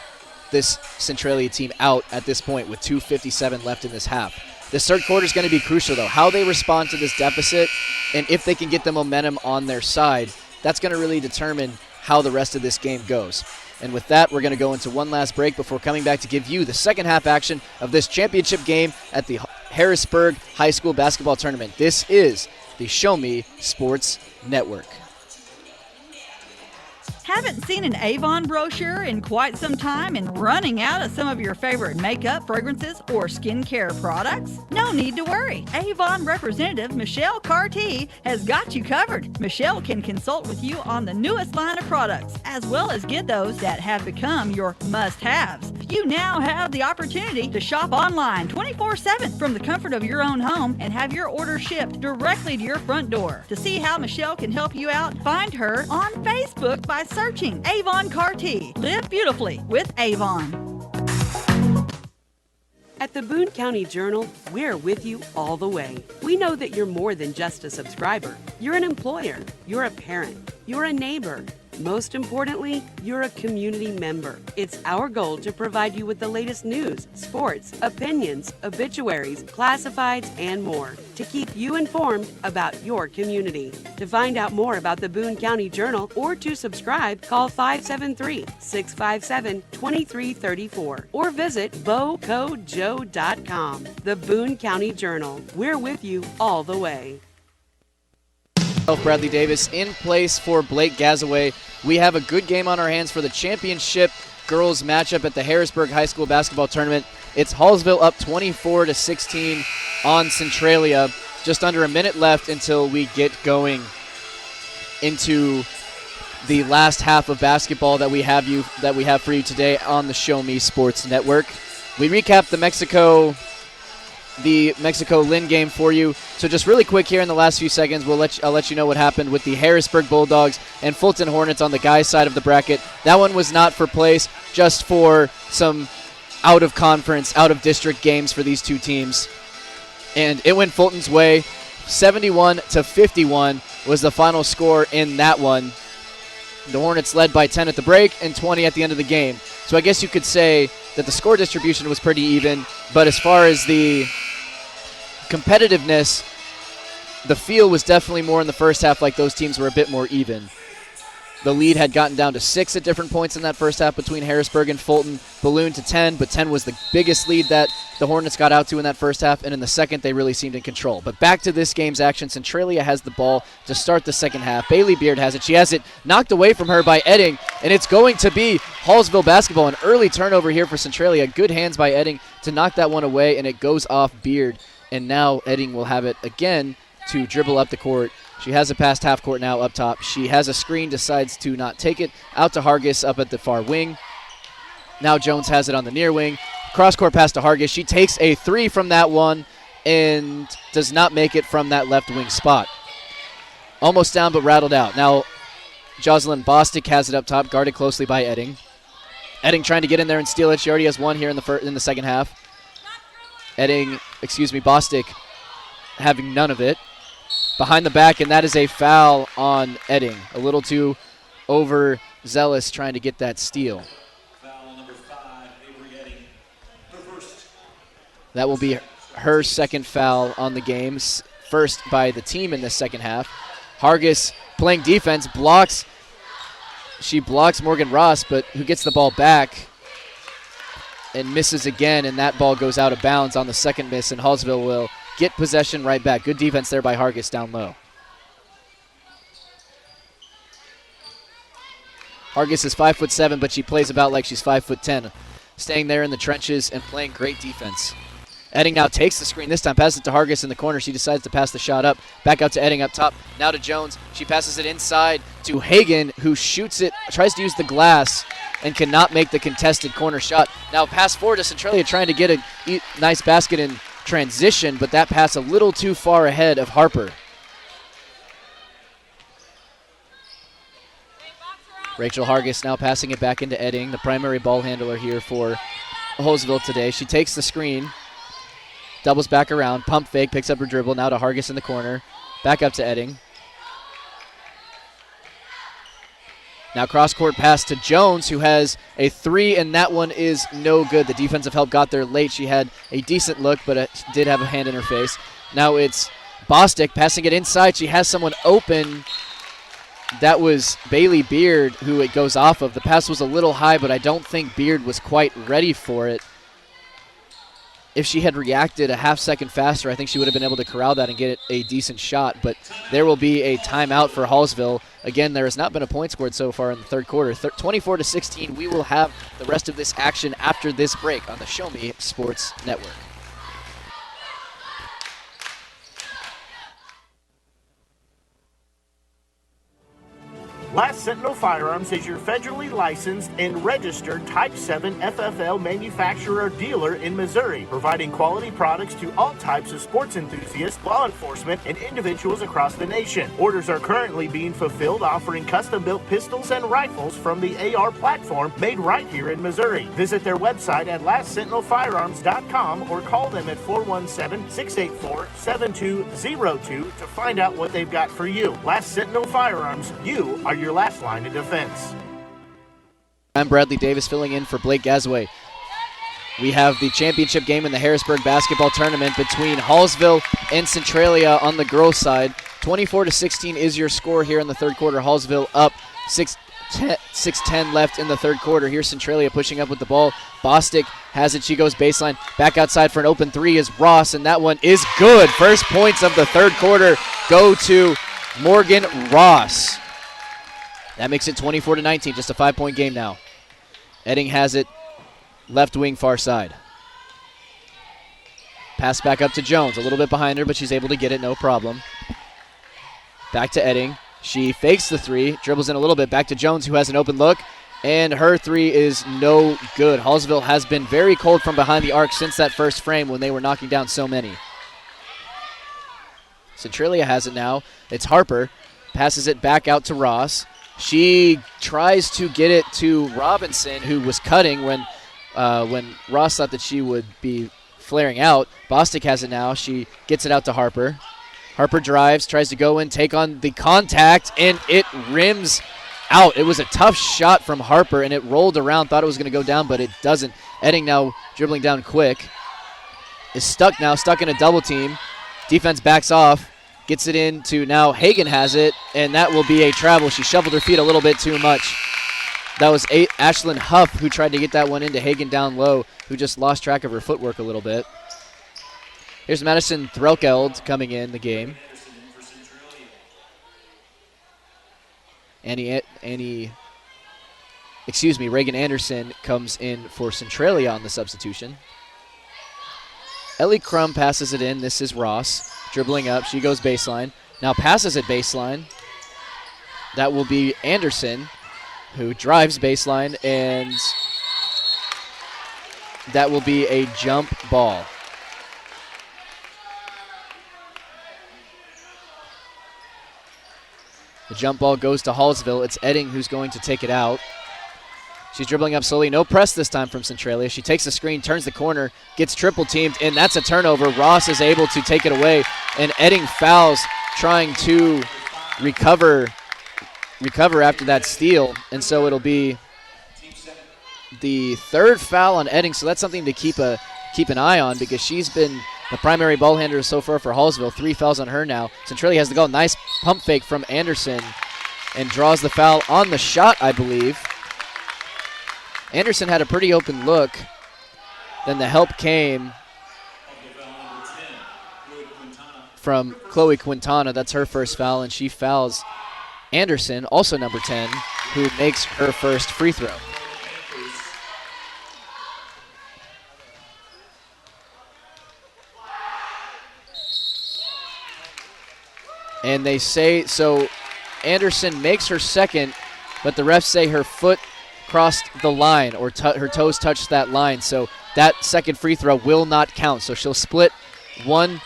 this Centralia team out at this point with 2:57 left in this half. This third quarter is going to be crucial, though. How they respond to this deficit and if they can get the momentum on their side, that's going to really determine how the rest of this game goes. And with that, we're going to go into one last break before coming back to give you the second half action of this championship game at the Harrisburg High School Basketball Tournament. This is the Show Me Sports Network. Haven't seen an Avon brochure in quite some time and running out of some of your favorite makeup, fragrances, or skincare products? No need to worry. Avon representative Michelle Carty has got you covered. Michelle can consult with you on the newest line of products, as well as get those that have become your must-haves. You now have the opportunity to shop online 24/7 from the comfort of your own home and have your order shipped directly to your front door. To see how Michelle can help you out, find her on Facebook by searching Avon Carty. Live beautifully with Avon. At the Boone County Journal, we're with you all the way. We know that you're more than just a subscriber. You're an employer, you're a parent, you're a neighbor. Most importantly, you're a community member. It's our goal to provide you with the latest news, sports, opinions, obituaries, classifieds, and more to keep you informed about your community. To find out more about the Boone County Journal or to subscribe, call 573-657-2334 or visit bocojoe.com. The Boone County Journal. We're with you all the way. Bradley Davis in place for Blake Gazaway. We have a good game on our hands for the championship girls matchup at the Harrisburg High School Basketball Tournament. It's Hallsville up 24-16 on Centralia. Just under a minute left until we get going into the last half of basketball that we have for you today on the Show Me Sports Network. We recap the Mexico Lynn game for you. So just really quick here in the last few seconds, I'll let you know what happened with the Harrisburg Bulldogs and Fulton Hornets on the guys' side of the bracket. That one was not for place, just for some out-of-conference, out-of-district games for these two teams. And it went Fulton's way. 71-51 was the final score in that one. The Hornets led by 10 at the break and 20 at the end of the game. So I guess you could say that the score distribution was pretty even, but as far as the competitiveness, the feel was definitely more in the first half, like those teams were a bit more even. The lead had gotten down to 6 at different points in that first half between Harrisburg and Fulton, ballooned to 10, but 10 was the biggest lead that the Hornets got out to in that first half, and in the second they really seemed in control. But back to this game's action, Centralia has the ball to start the second half. Bailey Beard has it. She has it knocked away from her by Edding, and it's going to be Hallsville basketball. An early turnover here for Centralia. Good hands by Edding to knock that one away, and it goes off Beard, and now Edding will have it again to dribble up the court. She has it past half court now up top. She has a screen, decides to not take it. Out to Hargis up at the far wing. Now Jones has it on the near wing. Cross-court pass to Hargis. She takes a three from that one and does not make it from that left wing spot. Almost down but rattled out. Now Jocelyn Bostic has it up top, guarded closely by Edding. Edding trying to get in there and steal it. She already has one here in the second half. Bostic having none of it. Behind the back, and that is a foul on Edding. A little too overzealous trying to get that steal. That will be her second foul on the game, first by the team in the second half. Hargis playing defense, blocks. She blocks Morgan Ross, but who gets the ball back and misses again, and that ball goes out of bounds on the second miss, and Hallsville will get possession right back. Good defense there by Hargis down low. Hargis is 5'7", but she plays about like she's 5'10", staying there in the trenches and playing great defense. Edding now takes the screen. This time passes it to Hargis in the corner. She decides to pass the shot up. Back out to Edding up top. Now to Jones. She passes it inside to Hagan, who shoots it, tries to use the glass, and cannot make the contested corner shot. Now pass forward to Centralia, trying to get a nice basket in transition, but that pass a little too far ahead of Harper. Rachel Hargis now passing it back into Edding, the primary ball handler here for Hallsville today. She takes the screen, doubles back around, pump fake, picks up her dribble, now to Hargis in the corner. Back up to Edding. Now cross-court pass to Jones, who has a three, and that one is no good. The defensive help got there late. She had a decent look, but did have a hand in her face. Now it's Bostic passing it inside. She has someone open. That was Bailey Beard, who it goes off of. The pass was a little high, but I don't think Beard was quite ready for it. If she had reacted a half second faster, I think she would have been able to corral that and get a decent shot. But there will be a timeout for Hallsville. Again, there has not been a point scored so far in the third quarter. 24-16. We will have the rest of this action after this break on the Show Me Sports Network. Last Sentinel Firearms is your federally licensed and registered Type 7 FFL manufacturer dealer in Missouri, providing quality products to all types of sports enthusiasts, law enforcement, and individuals across the nation. Orders are currently being fulfilled, offering custom-built pistols and rifles from the AR platform made right here in Missouri. Visit their website at lastsentinelfirearms.com or call them at 417-684-7202 to find out what they've got for you. Last Sentinel Firearms, you are your last line of defense. I'm Bradley Davis filling in for Blake Gazaway. We have the championship game in the Harrisburg basketball tournament between Hallsville and Centralia on the girls' side. 24-16 is your score here in the third quarter. Hallsville up 6:10 left in the third quarter. Here's Centralia pushing up with the ball. Bostic has it. She goes baseline. Back outside for an open three is Ross, and that one is good. First points of the third quarter go to Morgan Ross. That makes it 24-19, just a 5-point game now. Edding has it, left wing far side. Pass back up to Jones, a little bit behind her, but she's able to get it, no problem. Back to Edding. She fakes the three, dribbles in a little bit, back to Jones, who has an open look, and her three is no good. Hallsville has been very cold from behind the arc since that first frame when they were knocking down so many. Centralia has it now. It's Harper, passes it back out to Ross. She tries to get it to Robinson, who was cutting when Ross thought that she would be flaring out. Bostic has it now. She gets it out to Harper. Harper drives, tries to go in, take on the contact, and it rims out. It was a tough shot from Harper, and it rolled around. Thought it was going to go down, but it doesn't. Edding now dribbling down quick. Is stuck now, stuck in a double team. Defense backs off. Gets it into now Hagan has it, and that will be a travel. She shuffled her feet a little bit too much. That was Ashlyn Huff who tried to get that one into Hagan down low, who just lost track of her footwork a little bit. Here's Madison Threlkeld coming in the game. Reagan Anderson comes in for Centralia on the substitution. Ellie Crum passes it in. This is Ross. Dribbling up, she goes baseline. Now passes it baseline. That will be Anderson, who drives baseline, and that will be a jump ball. The jump ball goes to Hallsville. It's Edding who's going to take it out. She's dribbling up slowly. No press this time from Centralia. She takes the screen, turns the corner, gets triple teamed, and that's a turnover. Ross is able to take it away, and Edding fouls trying to recover after that steal, and so it'll be the third foul on Edding, so that's something to keep a keep an eye on because she's been the primary ball handler so far for Hallsville. 3 fouls on her now. Centralia has the goal. Nice pump fake from Anderson and draws the foul on the shot, I believe. Anderson had a pretty open look. Then the help came from Chloe Quintana. That's her first foul, and she fouls Anderson, also number 10, who makes her first free throw. And they say, so Anderson makes her second, but the refs say her foot crossed the line or her toes touched that line. So that second free throw will not count. So she'll split 1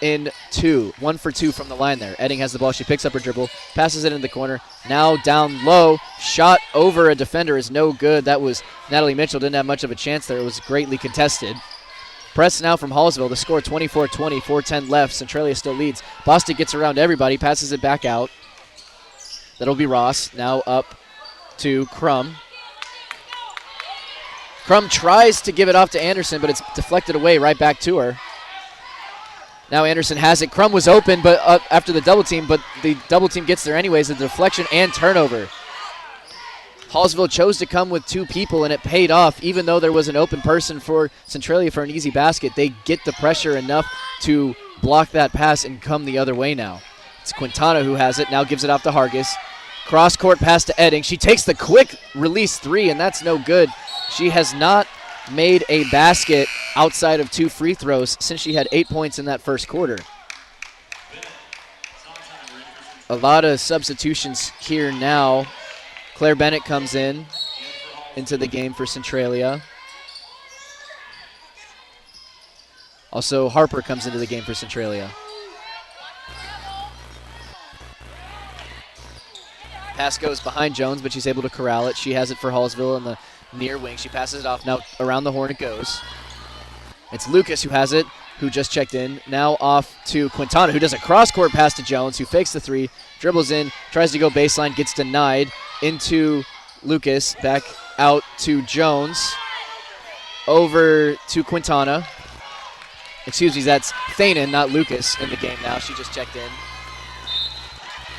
in 2. 1 for 2 from the line there. Edding has the ball. She picks up her dribble, passes it in the corner. Now down low. Shot over a defender is no good. That was Natalie Mitchell. Didn't have much of a chance there. It was greatly contested. Press now from Hallsville. The score 24-20, 4:10 left. Centralia still leads. Bostic gets around everybody, passes it back out. That'll be Ross. Now up to Crum. Crum tries to give it off to Anderson, but it's deflected away right back to her. Now Anderson has it. Crum was open but after the double team, but the double team gets there anyways. The deflection and turnover. Hallsville chose to come with 2 people, and it paid off. Even though there was an open person for Centralia for an easy basket, they get the pressure enough to block that pass and come the other way now. It's Quintana who has it. Now gives it off to Hargis. Cross-court pass to Edding. She takes the quick release 3, and that's no good. She has not made a basket outside of 2 free throws since she had 8 points in that first quarter. A lot of substitutions here now. Claire Bennett comes into the game for Centralia. Also, Harper comes into the game for Centralia. Pass goes behind Jones, but she's able to corral it. She has it for Hallsville in the near wing. She passes it off. Now around the horn it goes. It's Lucas who has it, who just checked in. Now off to Quintana, who does a cross-court pass to Jones, who fakes the 3, dribbles in, tries to go baseline, gets denied. Into Lucas, back out to Jones. Over to Quintana. Excuse me, that's Thanen, not Lucas, in the game now. She just checked in.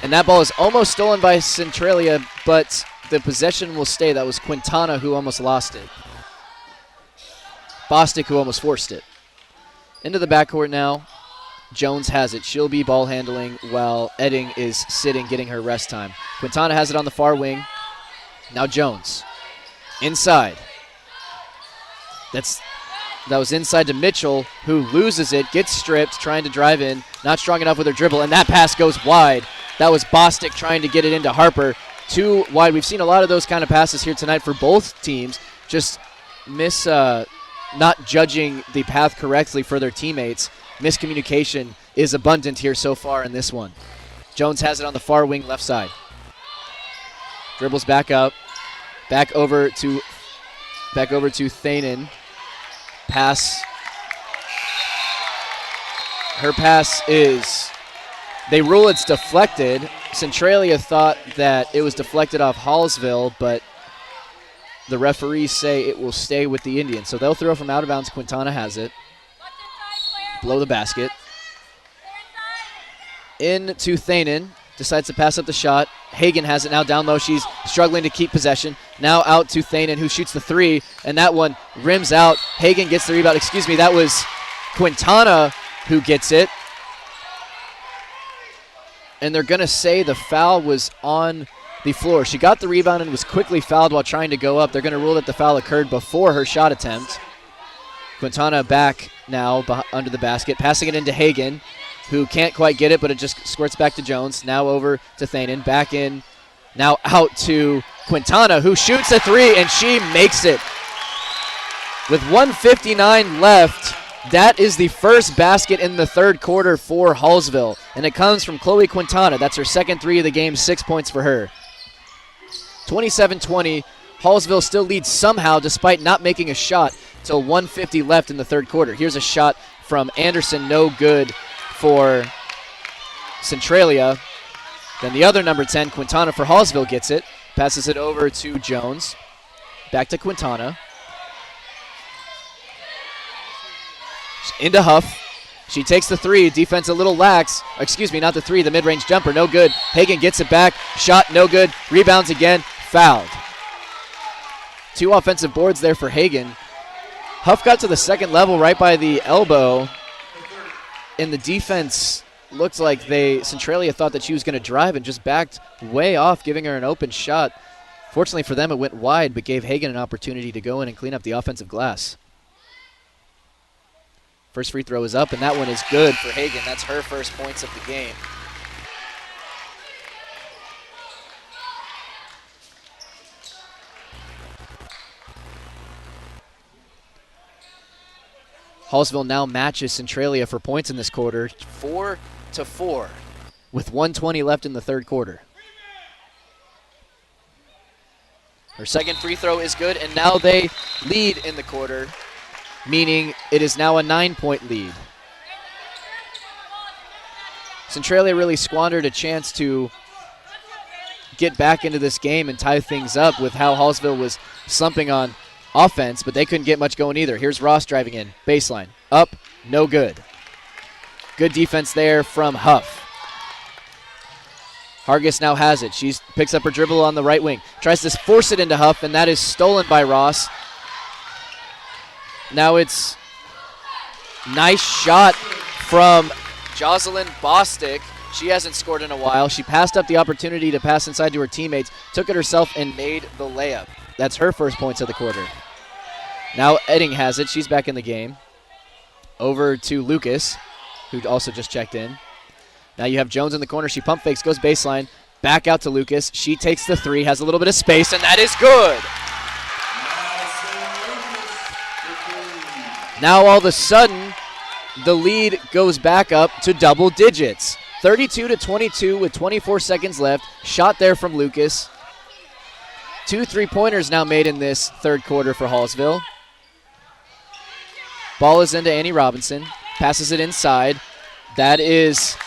And that ball is almost stolen by Centralia, but the possession will stay. That was Quintana who almost lost it. Bostic who almost forced it. Into the backcourt now. Jones has it. She'll be ball handling while Edding is sitting, getting her rest time. Quintana has it on the far wing. Now Jones. Inside. That was inside to Mitchell, who loses it, gets stripped, trying to drive in. Not strong enough with her dribble, and that pass goes wide. That was Bostic trying to get it into Harper. 2 wide. We've seen a lot of those kind of passes here tonight for both teams. Just not judging the path correctly for their teammates. Miscommunication is abundant here so far in this one. Jones has it on the far wing left side. Dribbles back up. Back over to Thanen. Pass. Her pass is, they rule it's deflected. Centralia thought that it was deflected off Hallsville, but the referees say it will stay with the Indians. So they'll throw from out of bounds. Quintana has it. Below the basket. Into Thanen. Decides to pass up the shot. Hagan has it now down low. She's struggling to keep possession. Now out to Thanen, who shoots the 3, and that one rims out. Hagan gets the rebound. Excuse me, that was Quintana who gets it. And they're going to say the foul was on the floor. She got the rebound and was quickly fouled while trying to go up. They're going to rule that the foul occurred before her shot attempt. Quintana back now under the basket, passing it into Hagan, who can't quite get it, but it just squirts back to Jones. Now over to Thanen, back in, now out to Quintana, who shoots a 3, and she makes it. With 1:59 left, that is the first basket in the third quarter for Hallsville, and it comes from Chloe Quintana. That's her second 3 of the game, 6 points for her. 27-20, Hallsville still leads somehow despite not making a shot till 1:50 left in the third quarter. Here's a shot from Anderson, no good for Centralia. Then the other number 10, Quintana for Hallsville, gets it. Passes it over to Jones. Back to Quintana. into Huff. She takes the three. Defense a little lax. Excuse me, not the three. The mid-range jumper, no good. Hagan gets it back. Shot, no good. Rebounds again. Fouled. 2 offensive boards there for Hagan. Huff got to the second level right by the elbow. And the defense looked like Centralia thought that she was going to drive and just backed way off, giving her an open shot. Fortunately for them, it went wide, but gave Hagan an opportunity to go in and clean up the offensive glass. First free throw is up, and that one is good for Hagan. That's her first points of the game. Hallsville now matches Centralia for points in this quarter, 4-4, with 1:20 left in the third quarter. Her second free throw is good, and now they lead in the quarter, meaning it is now a 9-point lead. Centralia really squandered a chance to get back into this game and tie things up with how Hallsville was slumping on offense, but they couldn't get much going either. Here's Ross driving in. Baseline. Up. No good. Good defense there from Huff. Hargis now has it. She picks up her dribble on the right wing. Tries to force it into Huff, and that is stolen by Ross. Now it's nice shot from Jocelyn Bostic. She hasn't scored in a while. She passed up the opportunity to pass inside to her teammates, took it herself, and made the layup. That's her first points of the quarter. Now Edding has it. She's back in the game. Over to Lucas, who also just checked in. Now you have Jones in the corner. She pump fakes, goes baseline. Back out to Lucas. She takes the three, has a little bit of space, and that is good. Now all of a sudden, the lead goes back up to double digits. 32-22 with 24 seconds left. Shot there from Lucas. 2 3-pointers now made in this third quarter for Hallsville. Ball is into Annie Robinson. Passes it inside. That is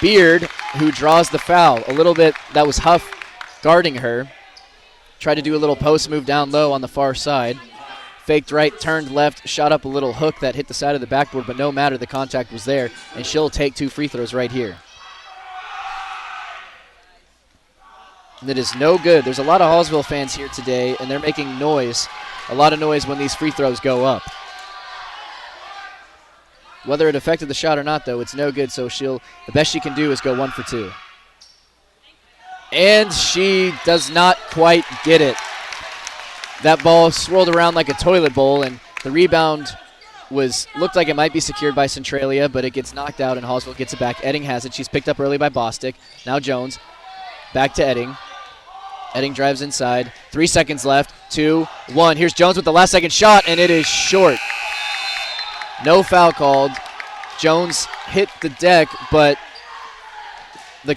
Beard who draws the foul. A little bit, that was Huff guarding her. Tried to do a little post move down low on the far side. Faked right, turned left, shot up a little hook that hit the side of the backboard, but no matter, the contact was there, and she'll take 2 free throws right here. And it is no good. There's a lot of Hallsville fans here today, and they're making noise, a lot of noise when these free throws go up. Whether it affected the shot or not, though, it's no good, so the best she can do is go 1 for 2. And she does not quite get it. That ball swirled around like a toilet bowl, and the rebound looked like it might be secured by Centralia, but it gets knocked out, and Hallsville gets it back. Edding has it. She's picked up early by Bostic. Now Jones. Back to Edding. Edding drives inside. 3 seconds left. 2, 1. Here's Jones with the last second shot, and it is short. No foul called. Jones hit the deck, but the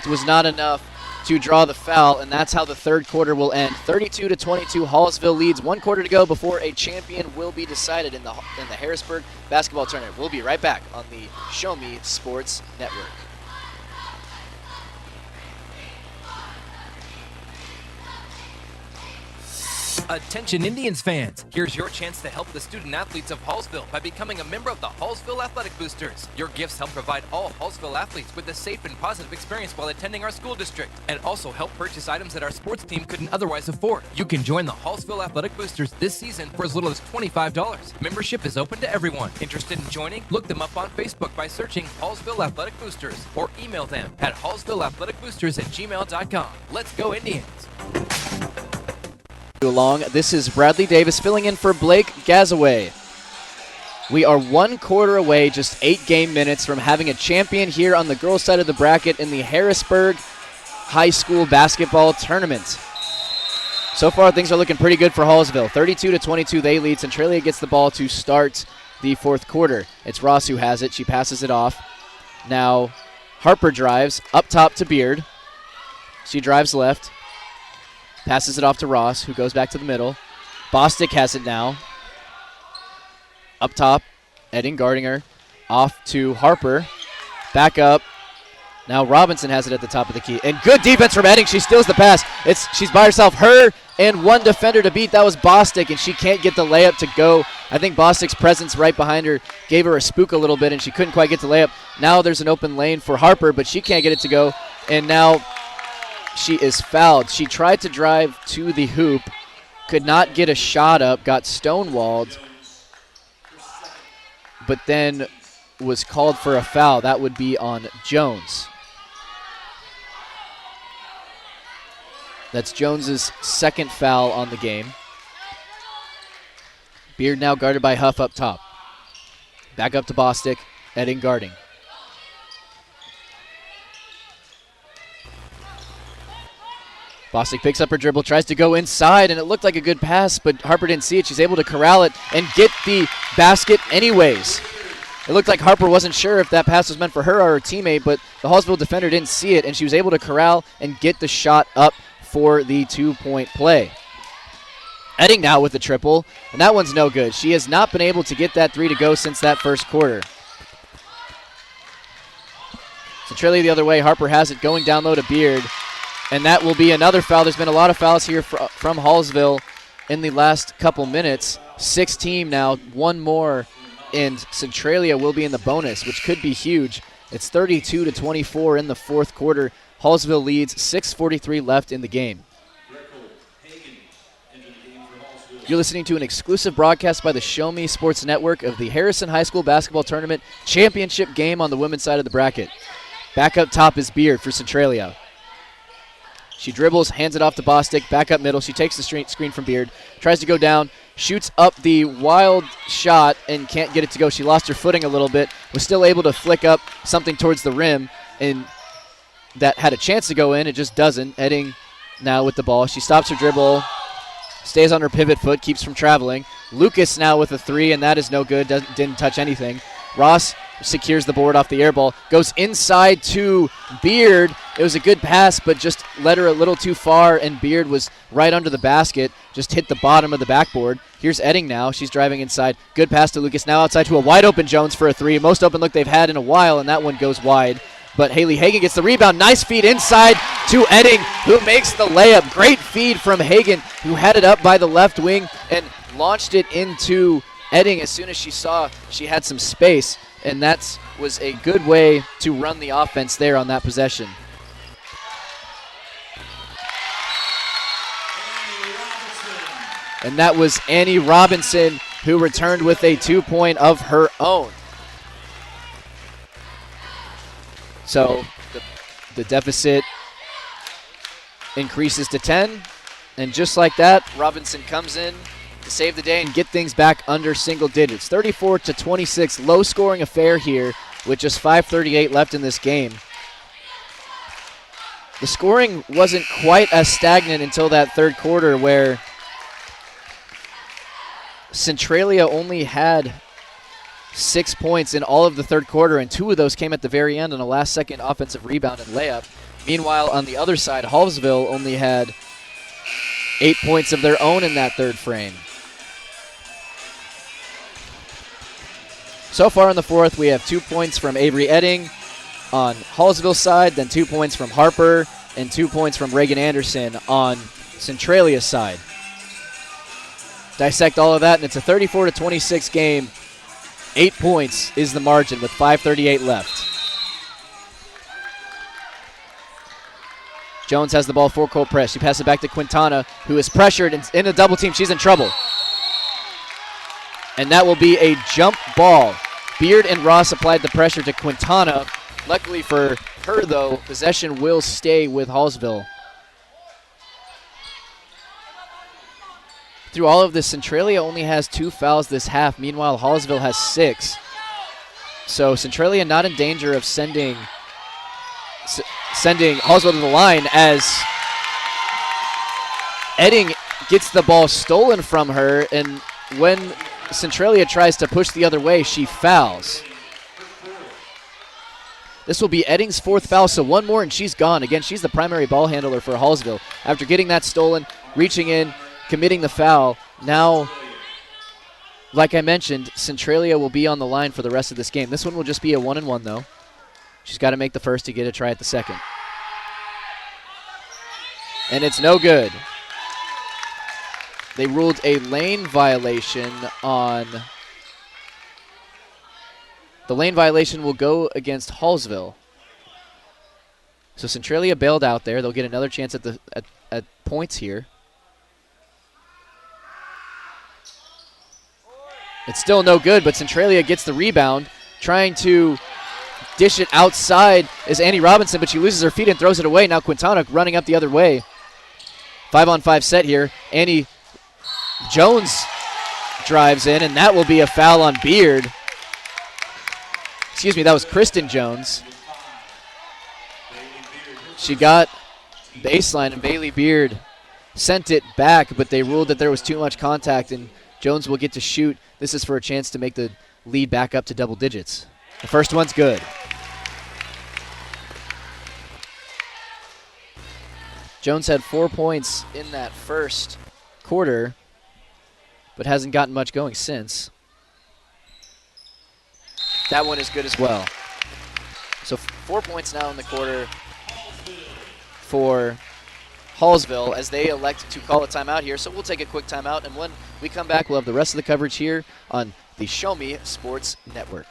was not enough to draw the foul, and that's how the third quarter will end. 32-22, Hallsville leads. 1 quarter to go before a champion will be decided in the Harrisburg basketball tournament. We'll be right back on the Show Me Sports Network. Attention Indians fans, here's your chance to help the student athletes of Hallsville by becoming a member of the Hallsville Athletic Boosters. Your gifts help provide all Hallsville athletes with a safe and positive experience while attending our school district, and also help purchase items that our sports team couldn't otherwise afford. You can join the Hallsville Athletic Boosters this season for as little as $25. Membership is open to everyone. Interested in joining? Look them up on Facebook by searching Hallsville Athletic Boosters or email them at hallsvilleathleticboosters@gmail.com. Let's go Indians! Along. This is Bradley Davis filling in for Blake Gazaway. We are 1 quarter away, just 8 game minutes from having a champion here on the girls' side of the bracket in the Harrisburg High School Basketball Tournament. So far, things are looking pretty good for Hallsville. 32-22, they lead. Centralia gets the ball to start the fourth quarter. It's Ross who has it. She passes it off. Now, Harper drives up top to Beard. She drives left. Passes it off to Ross, who goes back to the middle. Bostic has it now. Up top, Edding guarding her. Off to Harper. Back up. Now Robinson has it at the top of the key. And good defense from Edding. She steals the pass. She's by herself. Her and one defender to beat. That was Bostic, and she can't get the layup to go. I think Bostic's presence right behind her gave her a spook a little bit, and she couldn't quite get the layup. Now there's an open lane for Harper, but she can't get it to go. And now she is fouled. She tried to drive to the hoop, could not get a shot up, got stonewalled, but then was called for a foul. That would be on Jones. That's Jones's second foul on the game. Beard now guarded by Huff up top. Back up to Bostic, Edding guarding. Bostic picks up her dribble, tries to go inside, and it looked like a good pass, but Harper didn't see it. She's able to corral it and get the basket anyways. It looked like Harper wasn't sure if that pass was meant for her or her teammate, but the Hallsville defender didn't see it, and she was able to corral and get the shot up for the 2-point play. Edding now with the triple, and that one's no good. She has not been able to get that three to go since that first quarter. Centralia the other way. Harper has it going down low to Beard, and that will be another foul. There's been a lot of fouls here from Hallsville in the last couple minutes. 6 now, one more, and Centralia will be in the bonus, which could be huge. It's 32-24 in the fourth quarter. Hallsville leads, 6:43 left in the game. You're listening to an exclusive broadcast by the Show Me Sports Network of the Harrison High School Basketball Tournament Championship game on the women's side of the bracket. Back up top is Beard for Centralia. She dribbles, hands it off to Bostic, back up middle. She takes the screen from Beard, tries to go down, shoots up the wild shot and can't get it to go. She lost her footing a little bit, was still able to flick up something towards the rim, and that had a chance to go in. It just doesn't. Edding now with the ball. She stops her dribble, stays on her pivot foot, keeps from traveling. Lucas now with a three, and that is no good. Didn't touch anything. Ross secures the board off the air ball, goes inside to Beard. It was a good pass, but just led her a little too far, and Beard was right under the basket, just hit the bottom of the backboard. Here's Edding now. She's driving inside. Good pass to Lucas. Now outside to a wide-open Jones for a three. Most open look they've had in a while, and that one goes wide. But Haley Hagan gets the rebound. Nice feed inside to Edding, who makes the layup. Great feed from Hagan, who had it up by the left wing and launched it into Edding as soon as she saw she had some space. And that was a good way to run the offense there on that possession. And that was Annie Robinson, who returned with a 2-point of her own. So the deficit increases to 10. And just like that, Robinson comes in to save the day and get things back under single digits. 34-26, low-scoring affair here with just 5:38 left in this game. The scoring wasn't quite as stagnant until that third quarter, where Centralia only had 6 points in all of the third quarter, and 2 of those came at the very end on a last-second offensive rebound and layup. Meanwhile, on the other side, Hallsville only had 8 points of their own in that third frame. So far in the fourth, we have 2 points from Avery Edding on Hallsville's side, then 2 points from Harper, and 2 points from Reagan Anderson on Centralia's side. Dissect all of that, and it's a 34-26 game. 8 points is the margin with 5:38 left. Jones has the ball, four-court press. She passes it back to Quintana, who is pressured and in a double team. She's in trouble. And that will be a jump ball. Beard and Ross applied the pressure to Quintana. Luckily for her, though, possession will stay with Hallsville. Through all of this, Centralia only has 2 fouls this half. Meanwhile, Hallsville has 6. So Centralia not in danger of sending Hallsville to the line, as Edding gets the ball stolen from her, and when Centralia tries to push the other way, she fouls. This will be Edding's 4th foul, so one more and she's gone. Again, she's the primary ball handler for Hallsville. After getting that stolen, reaching in, committing the foul, now, like I mentioned, Centralia will be on the line for the rest of this game. This one will just be a 1-and-1, though. She's got to make the first to get a try at the second. And it's no good. They ruled a lane violation on... The lane violation will go against Hallsville. So Centralia bailed out there. They'll get another chance at points here. It's still no good, but Centralia gets the rebound, trying to dish it outside is Annie Robinson, but she loses her feet and throws it away. Now Quintana running up the other way. 5-on-5 set here. Annie Jones drives in, and that will be a foul on Beard. Excuse me, that was Kristen Jones. She got baseline, and Bailey Beard sent it back, but they ruled that there was too much contact, and Jones will get to shoot. This is for a chance to make the lead back up to double digits. The first one's good. Jones had 4 points in that first quarter, but hasn't gotten much going since. That one is good as well. So 4 points now in the quarter for Hallsville as they elect to call a timeout here. So we'll take a quick timeout, and when we come back, we'll have the rest of the coverage here on the Show Me Sports Network.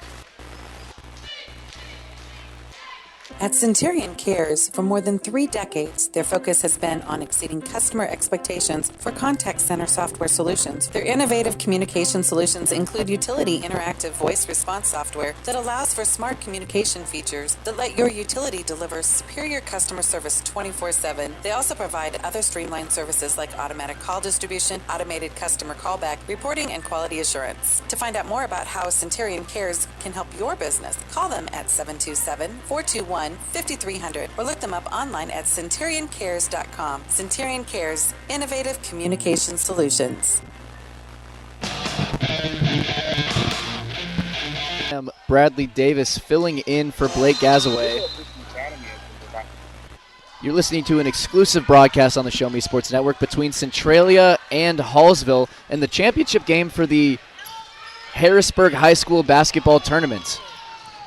At Centurion Cares, for more than 3 decades, their focus has been on exceeding customer expectations for contact center software solutions. Their innovative communication solutions include utility interactive voice response software that allows for smart communication features that let your utility deliver superior customer service 24/7. They also provide other streamlined services like automatic call distribution, automated customer callback, reporting, and quality assurance. To find out more about how Centurion Cares can help your business, call them at 727-421-5300 or look them up online at centurioncares.com. Centurion Cares, innovative communication solutions. Bradley Davis filling in for Blake Gazaway. You're listening to an exclusive broadcast on the Show Me Sports Network between Centralia and Hallsville in the championship game for the Harrisburg High School basketball tournament.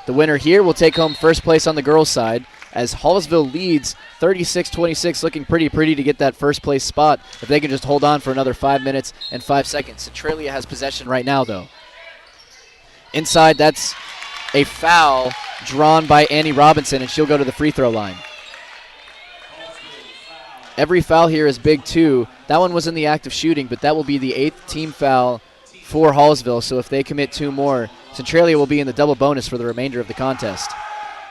The winner here will take home first place on the girls' side as Hallsville leads 36-26, looking pretty to get that first place spot if they can just hold on for another 5 minutes and 5 seconds. Centralia has possession right now, though. Inside, that's a foul drawn by Annie Robinson, and she'll go to the free throw line. Every foul here is big, too. That one was in the act of shooting, but that will be the 8th team foul for Hallsville, so if they commit 2 more, Centralia will be in the double bonus for the remainder of the contest.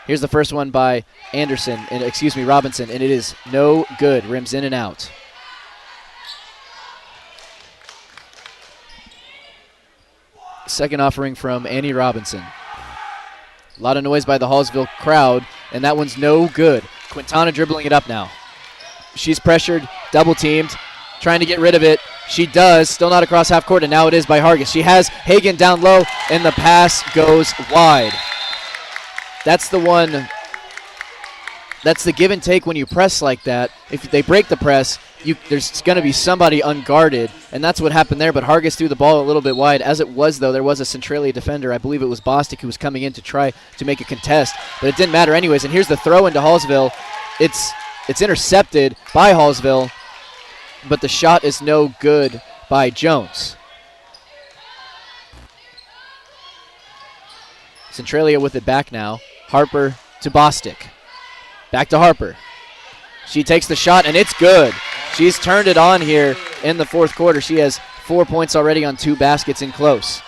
Here's the first one by Robinson, and it is no good. Rims in and out. Second offering from Annie Robinson. A lot of noise by the Hallsville crowd, and that one's no good. Quintana dribbling it up now. She's pressured, double teamed, trying to get rid of it. She does, still not across half court, and now it is by Hargis. She has Hagan down low, and the pass goes wide. That's the one, that's the give and take when you press like that. If they break the press, there's going to be somebody unguarded, and that's what happened there, but Hargis threw the ball a little bit wide. As it was, though, there was a Centralia defender, I believe it was Bostic, who was coming in to try to make a contest, but it didn't matter anyways, and here's the throw into Hallsville. It's intercepted by Hallsville, but the shot is no good by Jones. Centralia with it back now. Harper to Bostic. Back to Harper. She takes the shot, and it's good. She's turned it on here in the fourth quarter. She has 4 points already on 2 baskets in close.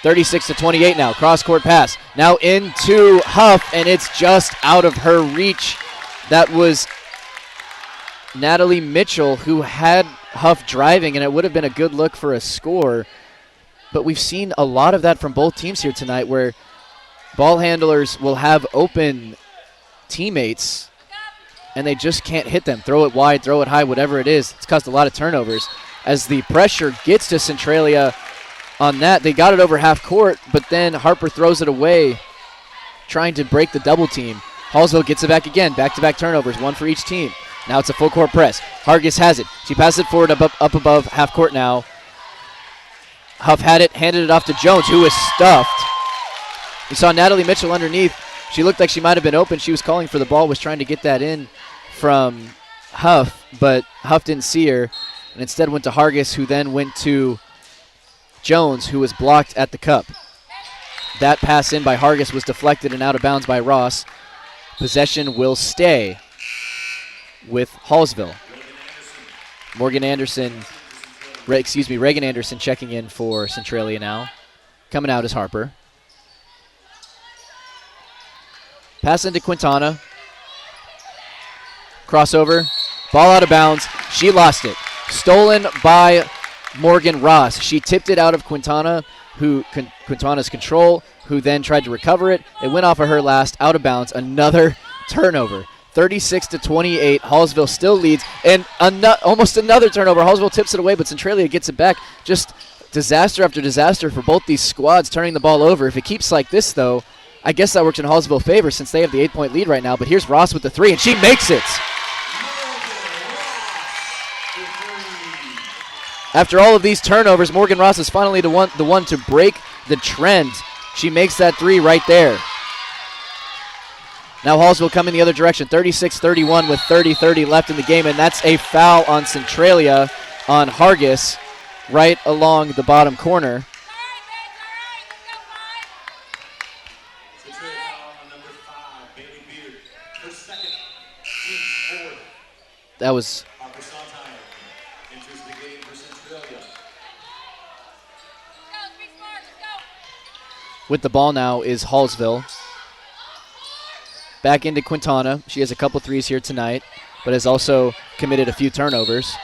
36-28 now. Cross-court pass. Now into Huff, and it's just out of her reach. That was Natalie Mitchell who had Huff driving, and it would have been a good look for a score. But we've seen a lot of that from both teams here tonight where ball handlers will have open teammates and they just can't hit them. Throw it wide, throw it high, whatever it is. It's caused a lot of turnovers. As the pressure gets to Centralia on that, they got it over half court, but then Harper throws it away, trying to break the double team. Hallsville gets it back again. Back-to-back turnovers, 1 for each team. Now it's a full court press. Hargis has it. She passes it forward up above half court now. Huff had it, handed it off to Jones, who was stuffed. You saw Natalie Mitchell underneath. She looked like she might have been open. She was calling for the ball, was trying to get that in from Huff, but Huff didn't see her, and instead went to Hargis, who then went to Jones, who was blocked at the cup. That pass in by Hargis was deflected and out of bounds by Ross. Possession will stay with Hallsville. Reagan Anderson checking in for Centralia now. Coming out is Harper. Pass into Quintana. Crossover. Ball out of bounds. She lost it. Stolen by Morgan Ross. She tipped it out of Quintana's control, who then tried to recover it. It went off of her last, out of bounds. Another turnover. 36-28. Hallsville still leads, and almost another turnover. Hallsville tips it away, but Centralia gets it back. Just disaster after disaster for both these squads turning the ball over. If it keeps like this, though, I guess that works in Hallsville's favor since they have the 8-point lead right now. But here's Ross with the 3, and she makes it. After all of these turnovers, Morgan Ross is finally the one to break the trend. She makes that 3 right there. Now Hallsville coming the other direction, 36-31 with 30-30 left in the game, and that's a foul on Centralia on Hargis right along the bottom corner. That was with the ball now is Hallsville. Back into Quintana. She has a couple threes here tonight, but has also committed a few turnovers.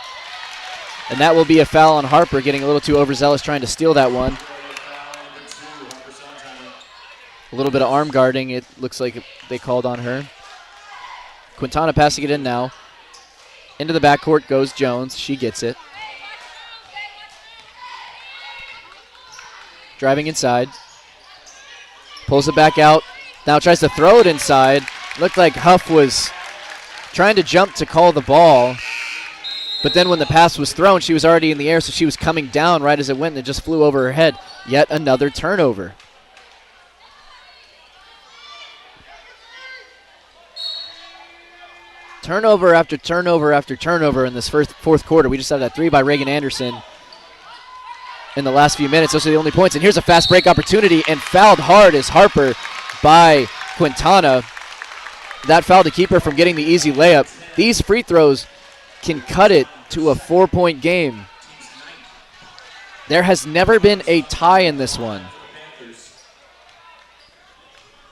And that will be a foul on Harper, getting a little too overzealous trying to steal that one. A little bit of arm guarding, it looks like they called on her. Quintana passing it in now. Into the backcourt goes Jones. She gets it. Driving inside. Pulls it back out. Now tries to throw it inside. Looked like Huff was trying to jump to call the ball. But then when the pass was thrown, she was already in the air, so she was coming down right as it went, and it just flew over her head. Yet another turnover. Turnover after turnover after turnover in this fourth quarter. We just had that 3 by Reagan Anderson in the last few minutes. Those are the only points. And here's a fast break opportunity, and fouled hard is Harper by Quintana. That foul to keep her from getting the easy layup. These free throws can cut it to a 4-point game. There has never been a tie in this one.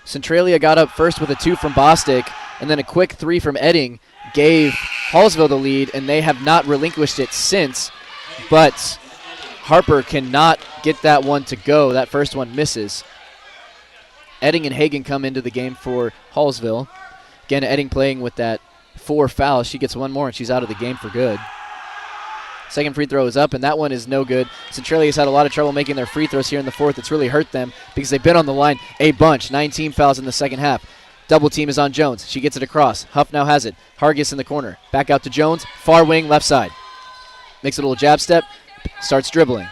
Centralia got up first with a 2 from Bostic, and then a quick 3 from Edding gave Hallsville the lead, and they have not relinquished it since. But Harper cannot get that one to go. That first one misses. Edding and Hagan come into the game for Hallsville. Again, Edding playing with that 4 fouls. She gets one more, and she's out of the game for good. Second free throw is up, and that one is no good. Centralia's had a lot of trouble making their free throws here in the fourth. It's really hurt them because they've been on the line a bunch. 19 fouls in the second half. Double team is on Jones. She gets it across. Huff now has it. Hargis in the corner. Back out to Jones. Far wing, left side. Makes a little jab step. Starts dribbling.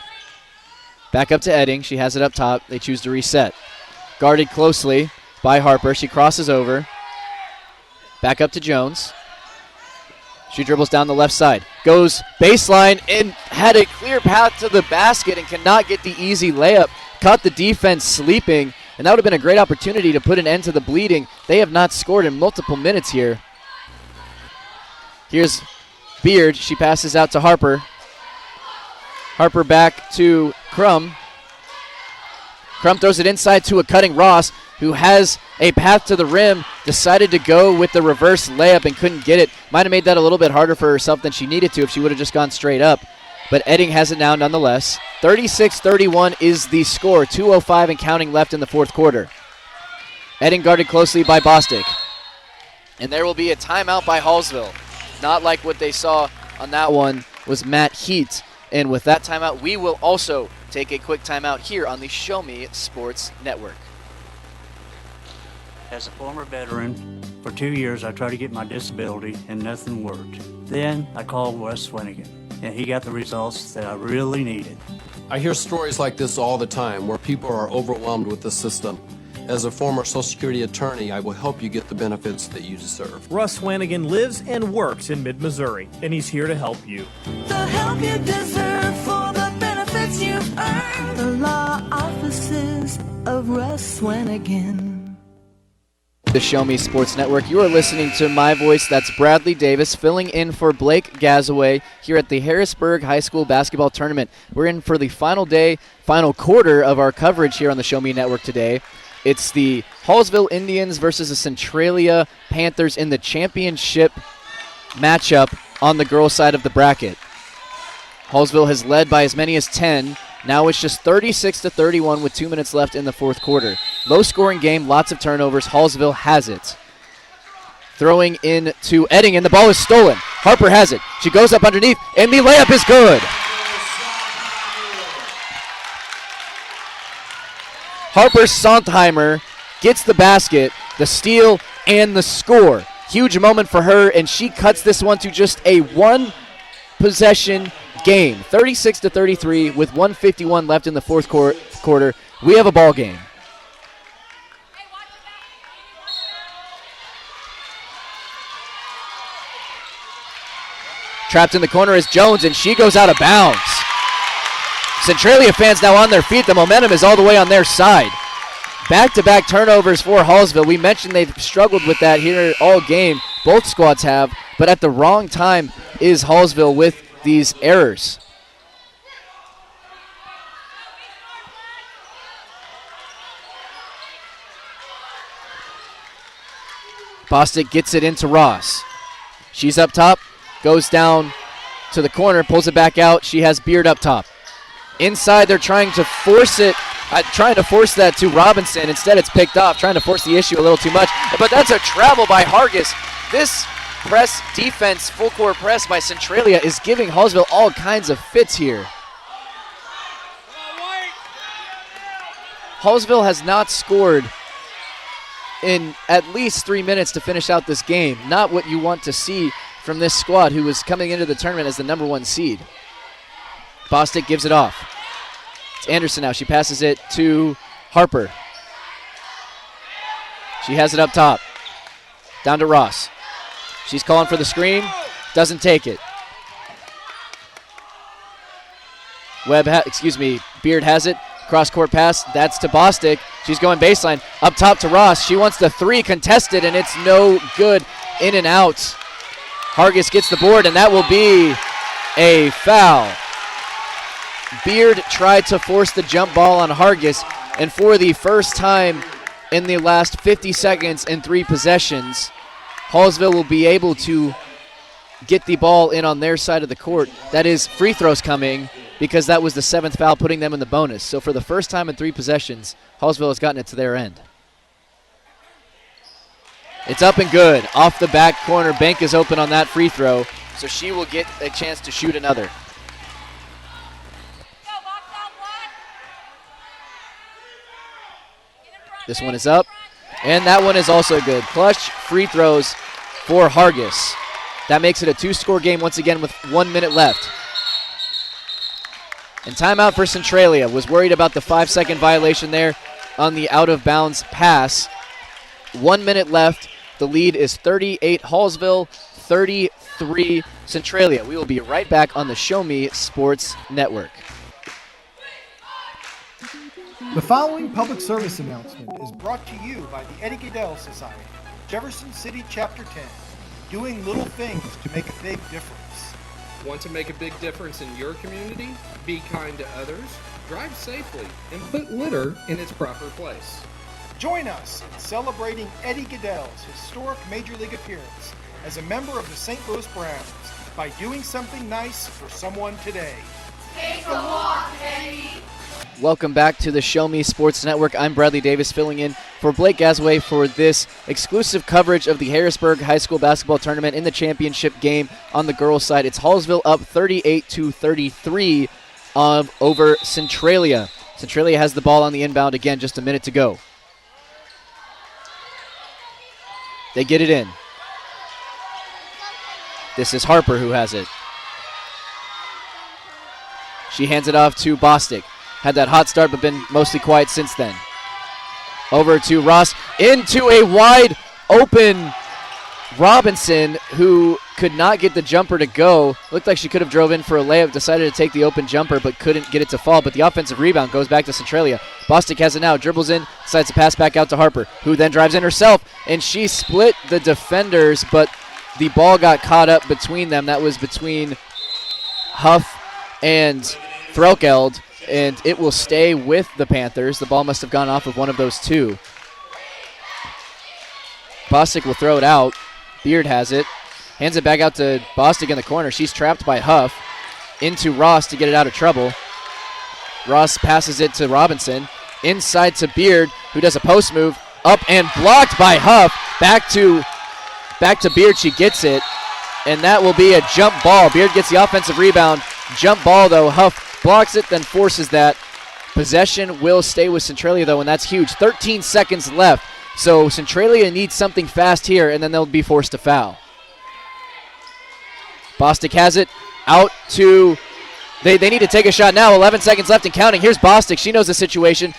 Back up to Edding. She has it up top. They choose to reset. Guarded closely by Harper. She crosses over. Back up to Jones. She dribbles down the left side. Goes baseline and had a clear path to the basket and cannot get the easy layup. Caught the defense sleeping, and that would have been a great opportunity to put an end to the bleeding. They have not scored in multiple minutes here. Here's Beard. She passes out to Harper. Harper back to Crum. Crum throws it inside to a cutting Ross, who has a path to the rim, decided to go with the reverse layup and couldn't get it. Might have made that a little bit harder for herself than she needed to if she would have just gone straight up. But Edding has it now nonetheless. 36-31 is the score. 2:05 and counting left in the fourth quarter. Edding guarded closely by Bostic. And there will be a timeout by Hallsville. Not like what they saw on that one was Matt Heat. And with that timeout, we will also take a quick timeout here on the Show Me Sports Network. As a former veteran, for 2 years I tried to get my disability and nothing worked. Then I called Wes Swinigan, and he got the results that I really needed. I hear stories like this all the time where people are overwhelmed with the system. As a former Social Security attorney, I will help you get the benefits that you deserve. Russ Swanigan lives and works in mid-Missouri, and he's here to help you. The help you deserve for the benefits you've earned. The law offices of Russ Swanigan. The Show Me Sports Network. You are listening to my voice. That's Bradley Davis filling in for Blake Gazaway here at the Harrisburg High School Basketball Tournament. We're in for the final day, final quarter of our coverage here on the Show Me Network today. It's the Hallsville Indians versus the Centralia Panthers in the championship matchup on the girls' side of the bracket. Hallsville has led by as many as 10. Now it's just 36-31 with 2 minutes left in the fourth quarter. Low-scoring game, lots of turnovers. Hallsville has it. Throwing in to Edding, and the ball is stolen. Harper has it. She goes up underneath, and the layup is good. Harper Sontheimer gets the basket, the steal, and the score. Huge moment for her, and she cuts this one to just a one-possession game. 36-33 with 1:51 left in the fourth quarter. We have a ball game. Trapped in the corner is Jones, and she goes out of bounds. Centralia fans now on their feet. The momentum is all the way on their side. Back-to-back turnovers for Hallsville. We mentioned they've struggled with that here all game. Both squads have, but at the wrong time is Hallsville with these errors. Bostic gets it into Ross. She's up top, goes down to the corner, pulls it back out. She has Beard up top. Inside, they're trying to force it, trying to force that to Robinson. Instead, it's picked off, trying to force the issue a little too much. But that's a travel by Hargis. This press defense, full court press by Centralia is giving Hallsville all kinds of fits here. Hallsville has not scored in at least 3 minutes to finish out this game. Not what you want to see from this squad who is coming into the tournament as the number 1 seed. Bostic gives it off. It's Anderson now. She passes it to Harper. She has it up top. Down to Ross. She's calling for the screen. Doesn't take it. Beard has it. Cross-court pass. That's to Bostic. She's going baseline. Up top to Ross. She wants the 3 contested, and it's no good. In and out. Hargis gets the board, and that will be a foul. Beard tried to force the jump ball on Hargis, and for the first time in the last 50 seconds in 3 possessions, Hallsville will be able to get the ball in on their side of the court. That is free throws coming because that was the 7th foul, putting them in the bonus. So for the first time in 3 possessions, Hallsville has gotten it to their end. It's up and good. Off the back corner, Bank is open on that free throw, so she will get a chance to shoot another. This one is up, and that one is also good. Clutch free throws for Hargis. That makes it a 2-score game once again with 1 minute left. And timeout for Centralia. Was worried about the 5-second violation there on the out-of-bounds pass. 1 minute left. The lead is 38 Hallsville, 33 Centralia. We will be right back on the Show Me Sports Network. The following public service announcement is brought to you by the Eddie Gaedel Society, Jefferson City Chapter 10, doing little things to make a big difference. Want to make a big difference in your community? Be kind to others, drive safely, and put litter in its proper place. Join us in celebrating Eddie Gaedel's historic Major League appearance as a member of the St. Louis Browns by doing something nice for someone today. Take a walk, Eddie. Welcome back to the Show Me Sports Network. I'm Bradley Davis filling in for Blake Gazaway for this exclusive coverage of the Harrisburg High School Basketball Tournament in the championship game on the girls' side. It's Hallsville up 38-33 over Centralia. Centralia has the ball on the inbound again, just a minute to go. They get it in. This is Harper who has it. She hands it off to Bostic. Had that hot start but been mostly quiet since then. Over to Ross, into a wide open Robinson, who could not get the jumper to go. Looked like she could have drove in for a layup, decided to take the open jumper, but couldn't get it to fall. But the offensive rebound goes back to Centralia. Bostic has it now, dribbles in, decides to pass back out to Harper, who then drives in herself, and she split the defenders, but the ball got caught up between them. That was between Huff and Threlkeld, and it will stay with the Panthers. The ball must have gone off of one of those two. Bostic will throw it out. Beard has it. Hands it back out to Bostic in the corner. She's trapped by Huff. Into Ross to get it out of trouble. Ross passes it to Robinson. Inside to Beard, who does a post move. Up and blocked by Huff. Back to Beard. She gets it. And that will be a jump ball. Beard gets the offensive rebound. Jump ball, though. Huff blocks it, then forces that. Possession will stay with Centralia, though, and that's huge. 13 seconds left. So Centralia needs something fast here, and then they'll be forced to foul. Bostic has it out to, they need to take a shot now. 11 seconds left and counting. Here's Bostic. She knows the situation.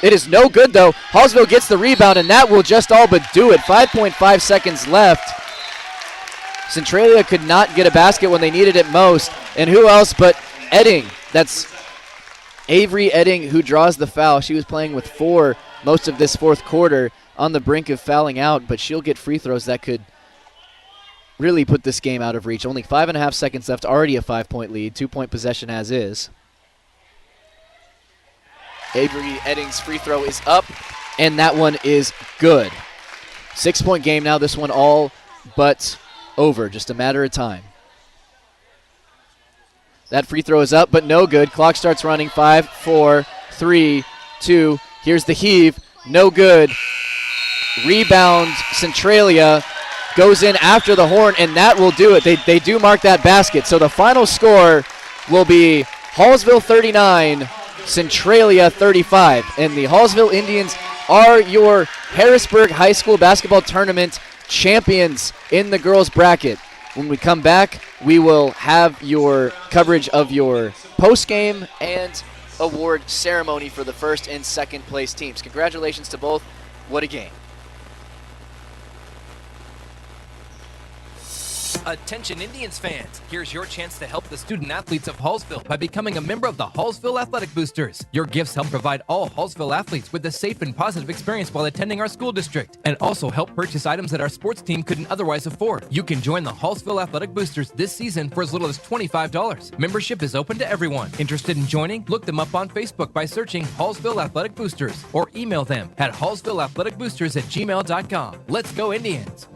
It is no good, though. Hallsville gets the rebound, and that will just all but do it. 5.5 seconds left. Centralia could not get a basket when they needed it most. And who else but Edding? That's Avery Edding who draws the foul. She was playing with 4 most of this fourth quarter, on the brink of fouling out, but she'll get free throws that could really put this game out of reach. Only 5.5 seconds left, already a 5-point lead, 2-point possession as is. Avery Edding's free throw is up, and that one is good. 6-point game now, this one all but over, just a matter of time. That free throw is up, but no good. Clock starts running. 5, 4, 3, 2. Here's the heave. No good. Rebound, Centralia goes in after the horn, and that will do it. They do mark that basket. So the final score will be Hallsville 39, Centralia 35. And the Hallsville Indians are your Harrisburg High School Basketball Tournament champions in the girls bracket. When we come back, we will have your coverage of your post-game and award ceremony for the first and second place teams. Congratulations to both. What a game. Attention Indians fans, here's your chance to help the student athletes of Hallsville by becoming a member of the Hallsville Athletic Boosters. Your gifts help provide all Hallsville athletes with a safe and positive experience while attending our school district, and also help purchase items that our sports team couldn't otherwise afford. You can join the Hallsville Athletic Boosters this season for as little as $25. Membership is open to everyone. Interested in joining? Look them up on Facebook by searching Hallsville Athletic Boosters or email them at hallsvilleathleticboosters@gmail.com. Let's go Indians!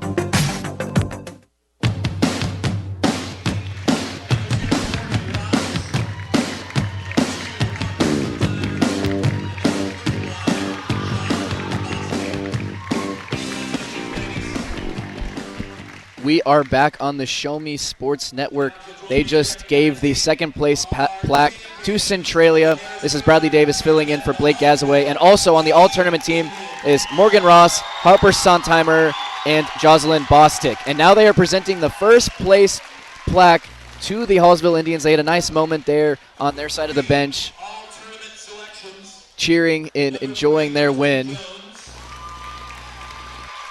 We are back on the Show Me Sports Network. They just gave the second place plaque to Centralia. This is Bradley Davis filling in for Blake Gazaway. And also on the all-tournament team is Morgan Ross, Harper Sontheimer, and Jocelyn Bostic. And now they are presenting the first place plaque to the Hallsville Indians. They had a nice moment there on their side of the bench, cheering and enjoying their win.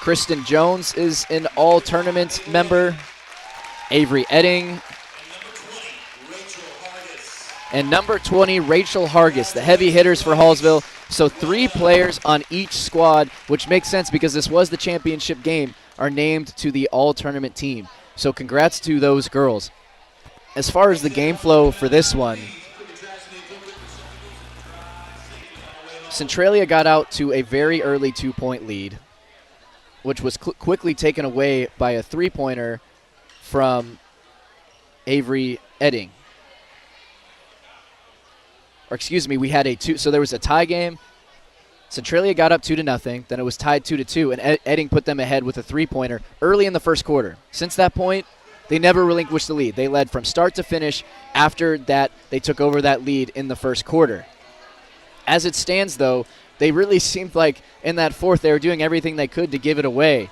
Kristen Jones is an all-tournament member. Avery Edding. And number 20, Rachel Hargis, the heavy hitters for Hallsville. So 3 players on each squad, which makes sense because this was the championship game, are named to the all-tournament team. So congrats to those girls. As far as the game flow for this one, Centralia got out to a very early 2-point lead, which was quickly taken away by a 3-pointer from Avery Edding. Or excuse me, we had a 2. So there was a tie game. Centralia got up 2-0. Then it was tied 2-2, and Edding put them ahead with a 3-pointer early in the first quarter. Since that point, they never relinquished the lead. They led from start to finish. After that, they took over that lead in the first quarter. As it stands, though, they really seemed like in that fourth they were doing everything they could to give it away.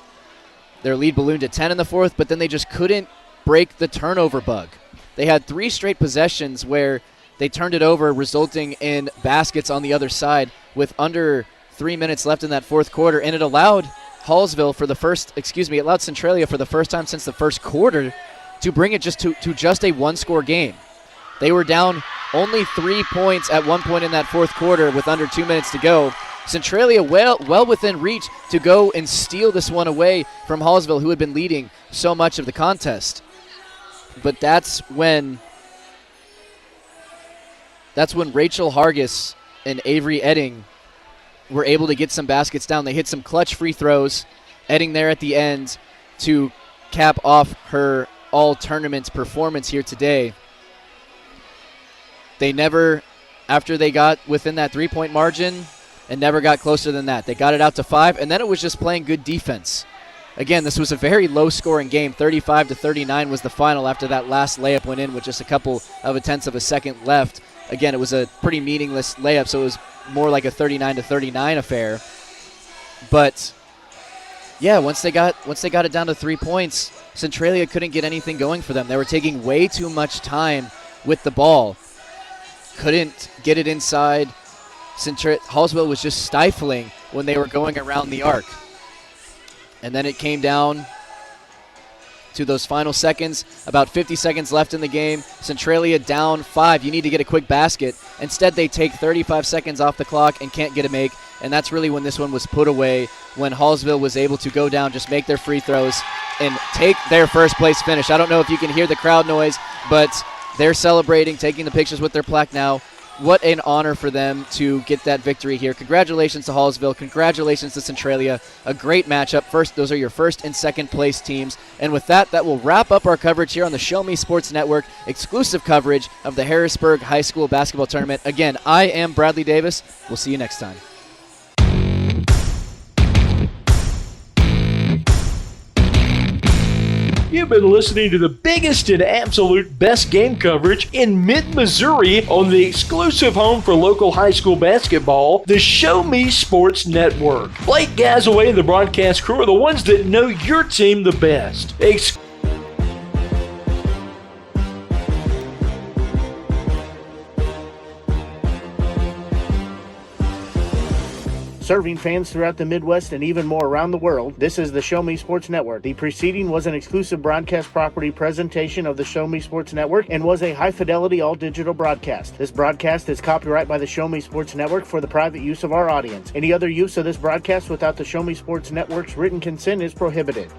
Their lead ballooned to 10 in the fourth, but then they just couldn't break the turnover bug. They had 3 straight possessions where they turned it over, resulting in baskets on the other side with under 3 minutes left in that fourth quarter, and it allowed Hallsville it allowed Centralia for the first time since the first quarter to bring it to just a one-score game. They were down only 3 points at one point in that fourth quarter with under 2 minutes to go. Centralia well within reach to go and steal this one away from Hallsville, who had been leading so much of the contest. But that's when Rachel Hargis and Avery Edding were able to get some baskets down. They hit some clutch free throws. Edding there at the end to cap off her all-tournament performance here today. They never, after they got within that three-point margin, and never got closer than that. They got it out to 5, and then it was just playing good defense. Again, this was a very low-scoring game. 35-39 was the final after that last layup went in with just a couple of tenths of a second left. Again, it was a pretty meaningless layup, so it was more like a 39-39 affair. But yeah, once they got it down to 3 points, Centralia couldn't get anything going for them. They were taking way too much time with the ball. Couldn't get it inside. Hallsville was just stifling when they were going around the arc. And then it came down to those final seconds, about 50 seconds left in the game. Centralia down 5. You need to get a quick basket. Instead, they take 35 seconds off the clock and can't get a make. And that's really when this one was put away, when Hallsville was able to go down, just make their free throws, and take their first place finish. I don't know if you can hear the crowd noise, but they're celebrating, taking the pictures with their plaque now. What an honor for them to get that victory here. Congratulations to Hallsville. Congratulations to Centralia. A great matchup. Those are your first and second place teams. And with that will wrap up our coverage here on the Show Me Sports Network, exclusive coverage of the Harrisburg High School Basketball Tournament. Again, I am Bradley Davis. We'll see you next time. You've been listening to the biggest and absolute best game coverage in mid-Missouri on the exclusive home for local high school basketball, the Show Me Sports Network. Blake Gazaway and the broadcast crew are the ones that know your team the best. Serving fans throughout the Midwest and even more around the world, this is the Show Me Sports Network. The preceding was an exclusive broadcast property presentation of the Show Me Sports Network and was a high-fidelity all-digital broadcast. This broadcast is copyright by the Show Me Sports Network for the private use of our audience. Any other use of this broadcast without the Show Me Sports Network's written consent is prohibited.